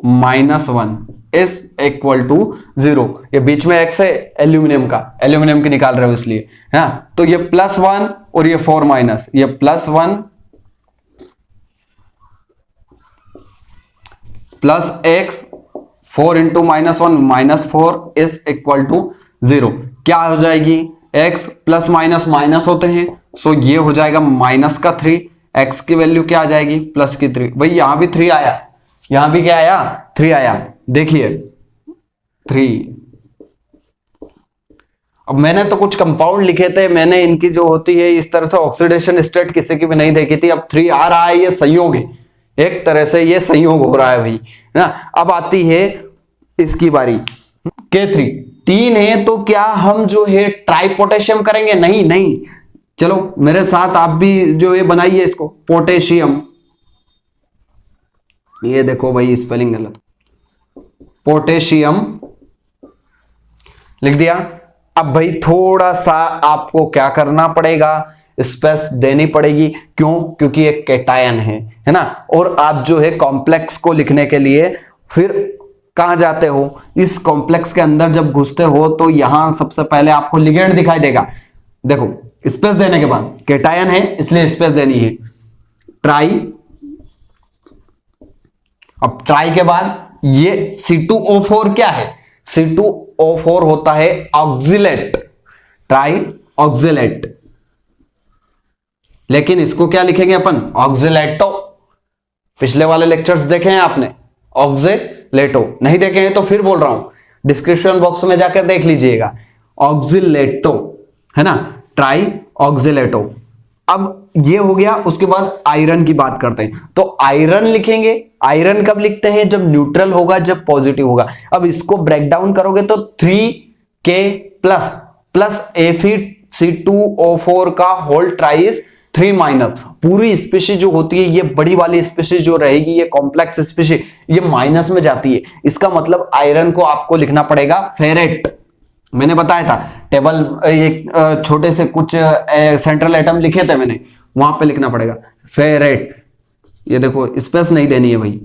-1 is equal to 0। ये बीच में x है एल्यूमिनियम का, एल्यूमिनियम की निकाल रहे हो इसलिए है, तो ये +1 और ये 4 माइनस, ये +1 plus x 4 into -1 -4 is equal to 0। क्या हो जाएगी, x प्लस माइनस माइनस होते हैं, सो ये हो जाएगा -3, x की वैल्यू क्या आ जाएगी +3। भाई यहां भी 3 आया, यहां भी क्या आया 3 आया, देखिए 3। अब मैंने तो कुछ कंपाउंड लिखे थे, मैंने इनकी जो होती है इस तरह से ऑक्सीडेशन स्टेट किसी की भी नहीं देखी थी। अब 3 आ रहा है, ये संयोग है, एक तरह से ये संयोग हो रहा है भाई ना। अब आती है इसकी बारी, K3 3 है तो क्या हम जो है ट्राई पोटेशियम करेंगे, नहीं, चलो मेरे साथ आप भी जो है बनाइए इसको, पोटेशियम। ये देखो भाई स्पेलिंग गलत, पोटेशियम लिख दिया। अब भाई थोड़ा सा आपको क्या करना पड़ेगा, स्पेस देनी पड़ेगी, क्यों, क्योंकि एक कैटायन है ना, और आप जो है कॉम्प्लेक्स को लिखने के लिए फिर कहां जाते हो, इस कॉम्प्लेक्स के अंदर जब घुसते हो तो यहां सबसे पहले आपको लिगेंड दिखाई देगा। देखो स्पेस देने के बाद, कैटायन है इसलिए स्पेस देनी है, ट्राई। अब ट्राई के बाद ये C2O4 क्या है, C2O4 होता है ऑक्सिलेट, ट्राई ऑक्सिलेट, लेकिन इसको क्या लिखेंगे अपन, ऑक्सिलेटो। पिछले वाले लेक्चर्स देखे हैं आपने, ऑक्सिलेटो नहीं देखे हैं तो फिर बोल रहा हूं, डिस्क्रिप्शन बॉक्स में जाकर देख लीजिएगा, ऑक्सिलेटो है ना, ट्राई ऑक्सिलेटो। अब ये हो गया, उसके बाद आयरन की बात करते हैं, तो आयरन लिखेंगे। आयरन कब लिखते हैं, जब न्यूट्रल होगा, जब पॉजिटिव होगा। अब इसको ब्रेक डाउन करोगे तो 3K प्लस Fe2O4 का होल ट्राइस 3 माइनस, पूरी स्पीशीज जो होती है, ये बड़ी वाली स्पीशीज जो रहेगी, ये कॉम्प्लेक्स स्पीशीज, ये माइनस में जाती है। इसका मतलब आयरन को आपको लिखना पड़ेगा फेरेट। मैंने बताया था टेबल, एक छोटे से कुछ सेंट्रल एटम लिखे थे मैंने, वहां पे लिखना पड़ेगा फेरेट। ये देखो स्पेस नहीं देनी है भाई,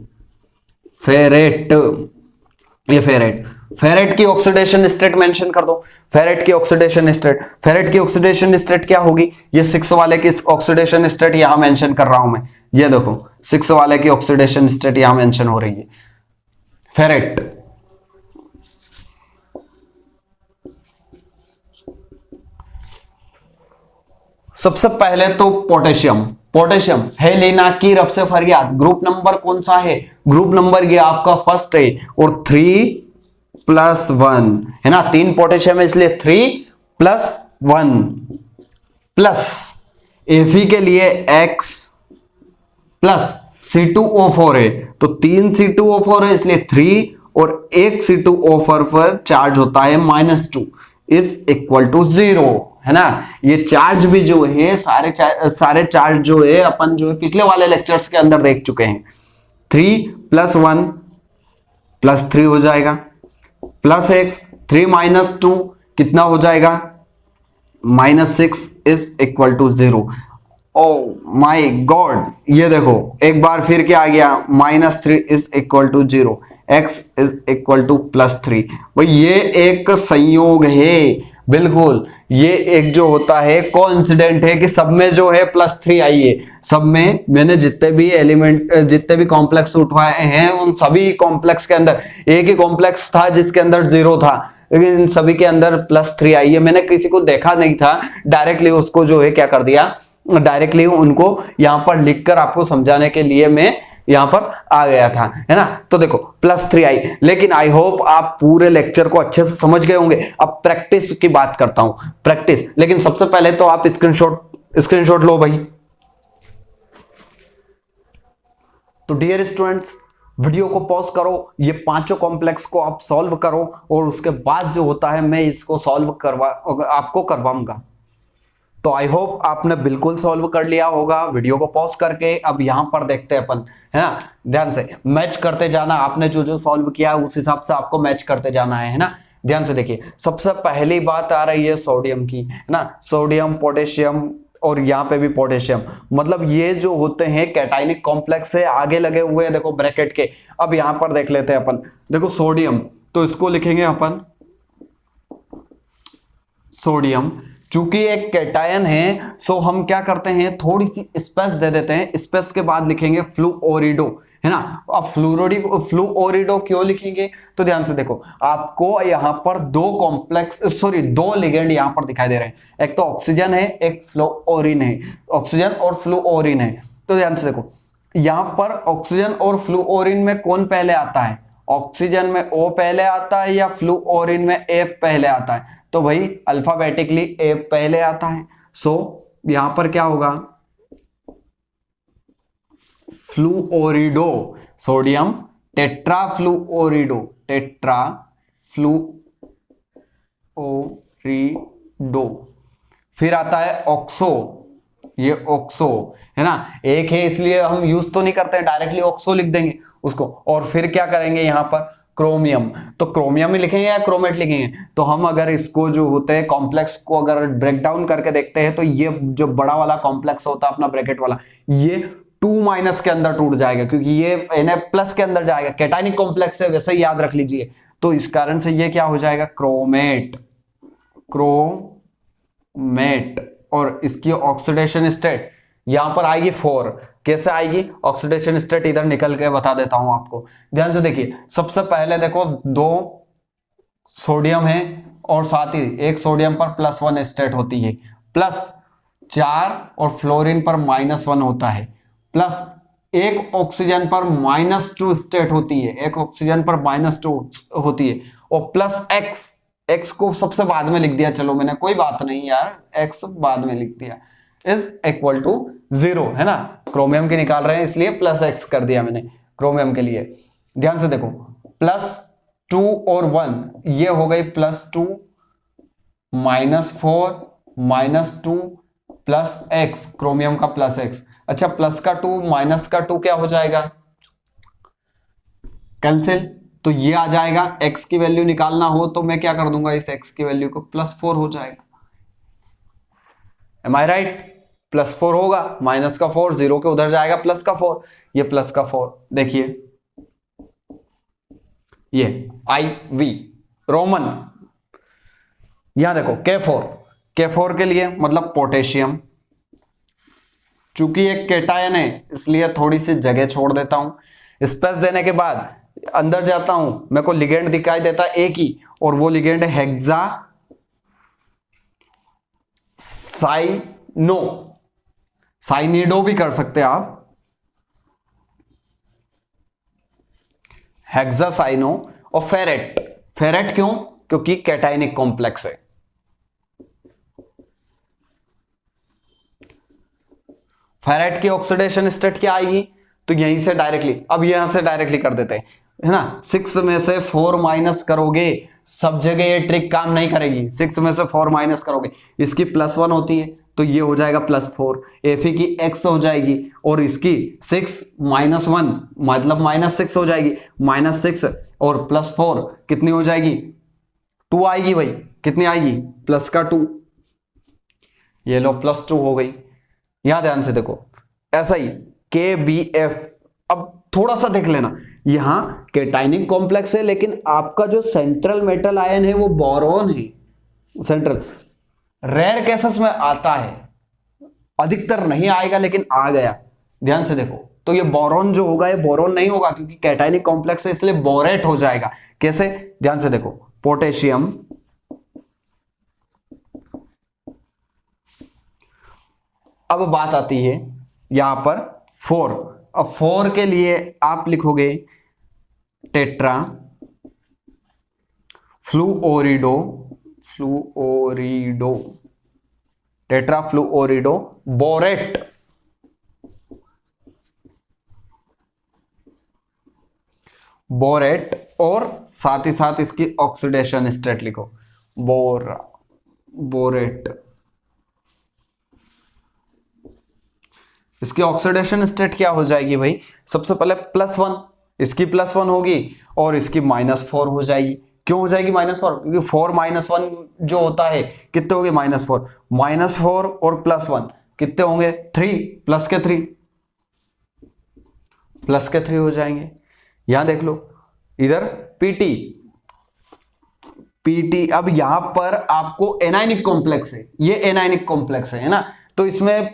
फेरेट, ये फेरेट। फेरेट की ऑक्सीडेशन स्टेट मेंशन कर दो, फेरेट की ऑक्सीडेशन स्टेट, फेरेट की ऑक्सीडेशन स्टेट क्या होगी, ये 6 वाले की ऑक्सीडेशन स्टेट यहां मेंशन कर रहा हूं मैं, ये देखो 6 वाले की ऑक्सीडेशन स्टेट यहां मेंशन हो रही है, फेरेट। सबसे पहले तो पोटेशियम, पोटेशियम है लेना की रफ से फरियाद। ग्रुप नंबर कौन सा है, ग्रुप नंबर ये आपका फर्स्ट है, और 3+1 है ना, 3 पोटेशियम है इसलिए 3+1 प्लस Fe के लिए x प्लस C2O4 है, तो 3 C2O4 है इसलिए 3, और एक C2O4 पर चार्ज होता है -2 इज इक्वल टू 0 है ना। ये चार्ज भी जो है सारे चार्ज जो है अपन जो है पिछले वाले लेक्चर्स के अंदर देख चुके हैं। 3+1 +3 हो जाएगा, प्लस x 3 - 2 कितना हो जाएगा, -6 is equal to 0। Oh my God, ये देखो एक बार फिर क्या आ गया, -3 is equal to 0, x is equal to +3। भाई ये एक संयोग है, बिल्कुल ये एक जो होता है कोइंसिडेंट है कि सब में जो है +3 आई है। सब में मैंने जितने भी एलिमेंट, जितने भी कॉम्प्लेक्स उठवाए हैं उन सभी कॉम्प्लेक्स के अंदर एक ही कॉम्प्लेक्स था जिसके अंदर 0 था, लेकिन इन सभी के अंदर +3 आई है। मैंने किसी को देखा नहीं था, डायरेक्टली उसको जो है क्या कर दिया, डायरेक्टली उनको यहां पर लिखकर आपको समझाने के लिए मैं यहां पर आ गया था, है ना। तो देखो +3 आई, लेकिन आई होप आप पूरे लेक्चर को अच्छे से समझ गए होंगे। अब प्रैक्टिस की बात करता हूं, प्रैक्टिस, लेकिन सबसे पहले तो आप स्क्रीनशॉट लो भाई। तो डियर स्टूडेंट्स, वीडियो को पॉज करो, ये पांचों कॉम्प्लेक्स को आप सॉल्व करो और उसके बाद जो होता है मैं इसको सॉल्व आपको करवाऊंगा। तो आई होप आपने बिल्कुल सॉल्व कर लिया होगा वीडियो को पॉज करके। अब यहां पर देखते हैं अपन, है ना, ध्यान से मैच करते जाना। आपने जो जो सॉल्व किया उस हिसाब से आपको मैच करते जाना है ना। ध्यान से देखिए, सबसे पहली बात आ रही है सोडियम की, है ना। सोडियम, पोटेशियम और यहाँ पे भी पोटेशियम, मतलब ये जो होते हैं कैटायनिक कॉम्प्लेक्स है, आगे लगे हुए हैं देखो ब्रैकेट के। अब यहां पर देख लेते हैं अपन, देखो सोडियम, तो इसको लिखेंगे अपन सोडियम। चूंकि एक कैटायन है सो हम क्या करते हैं, थोड़ी सी स्पेस दे देते हैं, स्पेस के बाद लिखेंगे फ्लूओरिडो, है ना। अब फ्लूओरिडो क्यों लिखेंगे, तो ध्यान से देखो, आपको यहां पर दो लिगेंड यहां पर दिखाई दे रहे हैं, एक तो ऑक्सीजन है, एक फ्लूओरिन है, ऑक्सीजन और फ्लूओरिन है। तो ध्यान से देखो, यहां पर ऑक्सीजन और फ्लूओरिन में कौन पहले आता है, ऑक्सीजन में O पहले आता है या फ्लूओरिन में A पहले आता है, तो भाई अल्फाबेटिकली A पहले आता है। सो यहां पर क्या होगा, फ्लूओरिडो, सोडियम टेट्राफ्लूओरिडो, टेट्राफ्लूओरिडो। फिर आता है ऑक्सो, ये ऑक्सो है ना, एक है इसलिए हम यूज तो नहीं करते हैं, डायरेक्टली ऑक्सो लिख देंगे उसको। और फिर क्या करेंगे यहां पर क्रोमियम, तो क्रोमियम ही लिखेंगे या क्रोमेट लिखेंगे, तो हम अगर इसको जो होते हैं कॉम्प्लेक्स को अगर ब्रेक डाउन करके देखते हैं तो ये जो बड़ा वाला कॉम्प्लेक्स होता है अपना ब्रैकेट वाला, ये 2- के अंदर टूट जाएगा क्योंकि ये Na+ के अंदर जाएगा, कैटायनिक कॉम्प्लेक्स है, वैसे ही याद रख लीजिए। तो इस कारण से ये क्या हो जाएगा, क्रोमेट, और इसकी ऑक्सीडेशन स्टेट यहां पर आएगी 4। कैसे आएगी ऑक्सीडेशन स्टेट, इधर निकल के बता देता हूं आपको। ध्यान से देखिए, सबसे पहले देखो 2 सोडियम है और साथ ही एक सोडियम पर +1 स्टेट होती है, +4 और फ्लोरीन पर -1 होता है, प्लस एक ऑक्सीजन पर -2 स्टेट होती है, एक ऑक्सीजन पर -2 होती है, और x को सबसे बाद में लिख दिया, चलो मैंने, कोई बात नहीं यार, x बाद में लिख दिया, इज इक्वल टू 0, है ना। क्रोमियम की निकाल रहे हैं इसलिए +x कर दिया मैंने क्रोमियम के लिए। ध्यान से देखो, +2 और 1 ये हो गई +2 -4 -2 +x, क्रोमियम का +x। अच्छा, प्लस का 2 माइनस का 2 क्या हो जाएगा, कैंसिल, तो ये आ जाएगा। x की वैल्यू निकालना हो तो मैं क्या कर दूंगा, इस x की वैल्यू को +4 हो जाएगा। एम आई राइट, +4 होगा, माइनस का 4 0 के उधर जाएगा, प्लस का 4, ये प्लस का 4, देखिए ये IV रोमन। यहां देखो K4 के लिए मतलब पोटेशियम, चूंकि एक कैटायन है इसलिए थोड़ी सी जगह छोड़ देता हूं। स्पेस देने के बाद अंदर जाता हूं, मेरे को लिगेंड दिखाई देता है एक ही, और वो लिगेंड है हेक्सा साइनिडो भी कर सकते हैं आप, हेक्सासाइनो। और फेरेट क्यों, क्योंकि कैटायनिक कॉम्प्लेक्स है। फेरेट की ऑक्सीडेशन स्टेट क्या आएगी, तो यहीं से डायरेक्टली, अब यहां से डायरेक्टली कर देते हैं, है ना। 6 में से 4 माइनस करोगे, सब जगह ये ट्रिक काम नहीं करेगी, 6 में से 4 माइनस करोगे, इसकी +1 होती है तो ये हो जाएगा +4, Fe की x हो जाएगी, और इसकी 6 -1 मतलब -6 हो जाएगी, -6 और +4 कितनी हो जाएगी 2 आएगी भाई, कितनी आएगी, प्लस का 2, ये लो +2 हो गई। यहां ध्यान से देखो, ऐसा ही KBF। अब थोड़ा सा देख लेना, यहां कैटायनिक कॉम्प्लेक्स है, लेकिन आपका जो सेंट्रल मेटल आयन है वो बोरॉन है। सेंट्रल रेयर केसेस में आता है, अधिकतर नहीं आएगा लेकिन आ गया, ध्यान से देखो। तो ये बोरॉन जो होगा, ये बोरॉन नहीं होगा क्योंकि कैटायनिक कॉम्प्लेक्स है, इसलिए बोरेट हो जाएगा। कैसे, ध्यान से देखो, पोटेशियम, अब बात आती है यहां पर 4। अब 4 के लिए आप लिखोगे tetra fluorido, fluorido, tetra fluorido borate. Borate, और साथ ही साथ इसकी ऑक्सीडेशन स्टेट लिखो, बोरेट। इसकी ऑक्सीडेशन स्टेट क्या हो जाएगी भाई, सबसे पहले +1, इसकी +1 होगी और इसकी -4 हो जाएगी। क्यों हो जाएगी -4, क्योंकि 4 - 1 जो होता है कितने होंगे, -4, -4 और +1 कितने होंगे, 3, प्लस के 3 हो जाएंगे। यहां देख लो, इधर पीटी। अब यहां पर आपको एनायनिक कॉम्प्लेक्स है, ये एनायनिक कॉम्प्लेक्स है ना, तो इसमें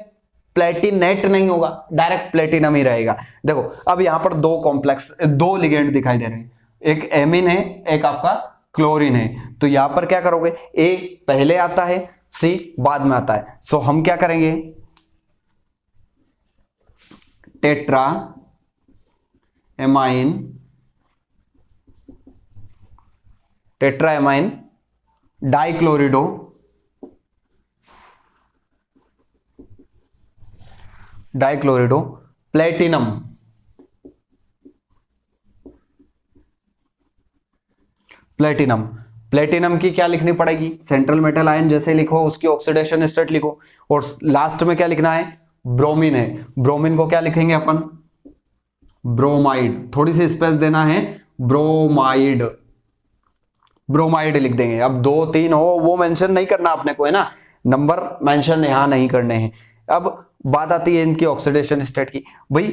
प्लेटिनेट नहीं होगा, डायरेक्ट प्लेटिनम ही रहेगा। देखो अब यहां पर 2 लिगेंड दिखाई दे रहे हैं, एक एमीन है, एक आपका क्लोरीन है। तो यहां पर क्या करोगे, ए पहले आता है, सी बाद में आता है। सो हम क्या करेंगे, टेट्रा एमाइन डाइक्लोरिडो, प्लेटिनम, प्लेटिनम की क्या लिखनी पड़ेगी, सेंट्रल मेटल आयन जैसे लिखो उसकी ऑक्सीडेशन स्टेट लिखो, और लास्ट में क्या लिखना है, ब्रोमीन है। ब्रोमीन को क्या लिखेंगे अपन, ब्रोमाइड, थोड़ी सी स्पेस देना है, ब्रोमाइड लिख देंगे। अब 2, 3 हो वो मेंशन नहीं करना अपने को, है ना, नंबर मेंशन यहां नहीं करने हैं। अब बात आती है इनकी ऑक्सीडेशन स्टेट की, भाई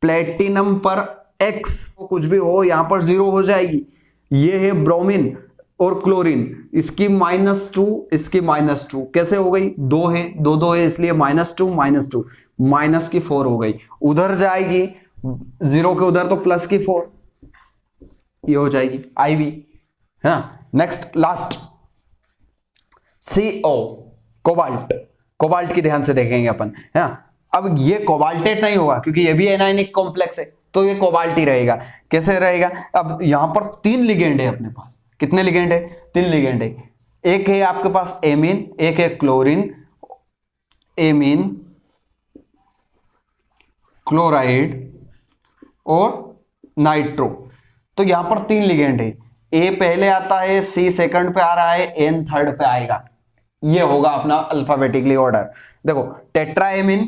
प्लेटिनम पर X कुछ भी हो यहां पर 0 हो जाएगी। ये है ब्रोमीन और क्लोरीन, इसकी -2, इसकी -2 कैसे हो गई, 2 है, 2 है, इसलिए -2 माइनस की 4 हो गई, उधर जाएगी 0 के उधर तो प्लस की 4, ये हो जाएगी IV, है ना। नेक्स्ट लास्ट CO, कोबाल्ट की ध्यान से देखेंगे अपन, है ना। अब ये कोबाल्टेट नहीं होगा क्योंकि ये भी एनायनिक कॉम्प्लेक्स है, तो ये कोबाल्ट ही रहेगा। कैसे रहेगा, अब यहां पर 3 लिगेंड है अपने पास, कितने लिगेंड है, 3 लिगेंड है। एक है आपके पास एमीन, एक है क्लोरीन, एमीन, क्लोराइड और नाइट्रो। तो यहां पर 3 लिगेंड है, ए पहले आता है, सी सेकंड पे आ रहा है, एन थर्ड पे आएगा। ये होगा अपना अल्फाबेटिकली ऑर्डर। देखो टेट्रा एमीन,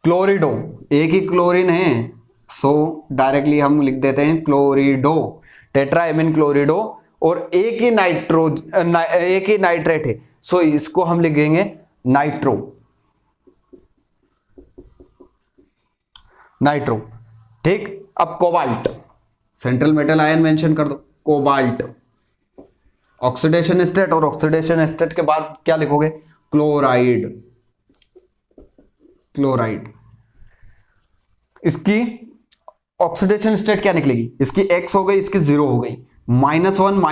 क्लोरिडो, एक ही क्लोरीन है, सो डायरेक्टली हम लिख देते हैं क्लोरिडो, टेट्रा एमीन क्लोरिडो, और एक ही नाइट्रेट है, सो इसको हम लिखेंगे नाइट्रो। ठीक, अब cobalt, central metal ion mention कर दो, कोबाल्ट, ऑक्सीडेशन स्टेट, और ऑक्सीडेशन स्टेट के बाद क्या लिखोगे, क्लोराइड। इसकी ऑक्सीडेशन स्टेट क्या निकलेगी, इसकी X हो गई, इसकी 0 हो गई, -1,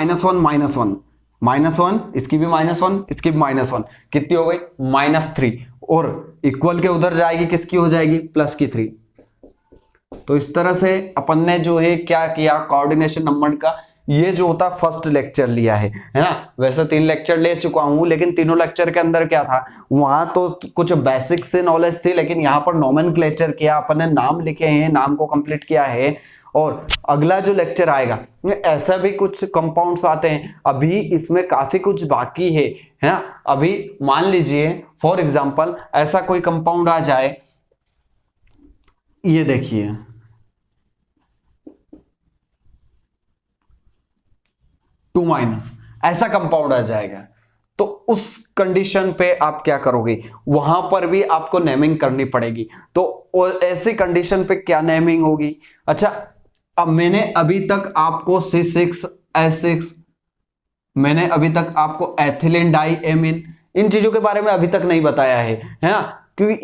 इसकी भी -1, इसकी भी -1, कितनी हो गई, -3, और इक्वल के उधर जाएगी, किसकी हो जाएगी, प्लस की 3। तो इस तरह से अपन ने जो है क्या किया, कोऑर्डिनेशन नंबर का ये जो होता फर्स्ट लेक्चर लिया है ना। वैसे 3 लेक्चर ले चुका हूं, लेकिन तीनों लेक्चर के अंदर क्या था, वहां तो कुछ बेसिक से नॉलेज थी, लेकिन यहाँ पर नोमेनक्लेचर किया अपन ने, नाम लिखे हैं, नाम को कंप्लीट किया है। और अगला जो लेक्चर आएगा ऐसा भी कुछ कंपाउंड्स आते हैं, अभी इसमें काफी कुछ बाकी है ना। अभी मान लीजिए फॉर एग्जांपल ऐसा कोई कंपाउंड आ जाए ये देखिए 2- ऐसा कंपाउंड आ जाएगा। तो उस कंडीशन पे आप क्या करोगे, वहां पर भी आपको नेमिंग करनी पड़ेगी। तो ऐसी कंडीशन पे क्या नेमिंग होगी? अच्छा, अब मैंने अभी तक आपको C6H6, मैंने अभी तक आपको एथिलीन डाई एमीन, इन चीजों के बारे में अभी तक नहीं बताया है ना, क्योंकि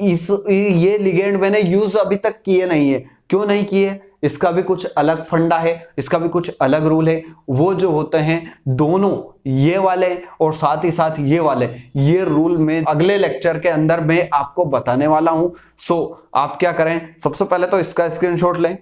ये लिगेंड मैंने यूज अभी तक किए नहीं है। क्यों नहीं किए? इसका भी कुछ अलग फंडा है, इसका भी कुछ अलग रूल है। वो जो होते हैं दोनों, ये वाले और साथ ही साथ ये वाले, ये रूल में अगले लेक्चर के अंदर मैं आपको बताने वाला हूं। सो आप क्या करें, सबसे पहले तो इसका स्क्रीनशॉट लें।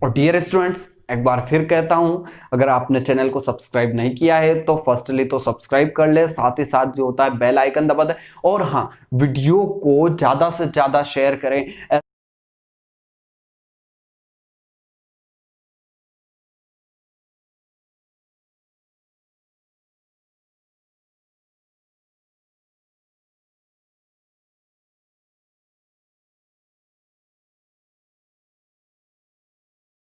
और डियर स्टूडेंट्स, एक बार फिर कहता हूं, अगर आपने चैनल को सब्सक्राइब नहीं किया है तो फर्स्टली तो सब्सक्राइब कर ले, साथ ही साथ जो होता है बेल आइकन दबा दे, और हाँ, वीडियो को ज्यादा से ज्यादा शेयर करें।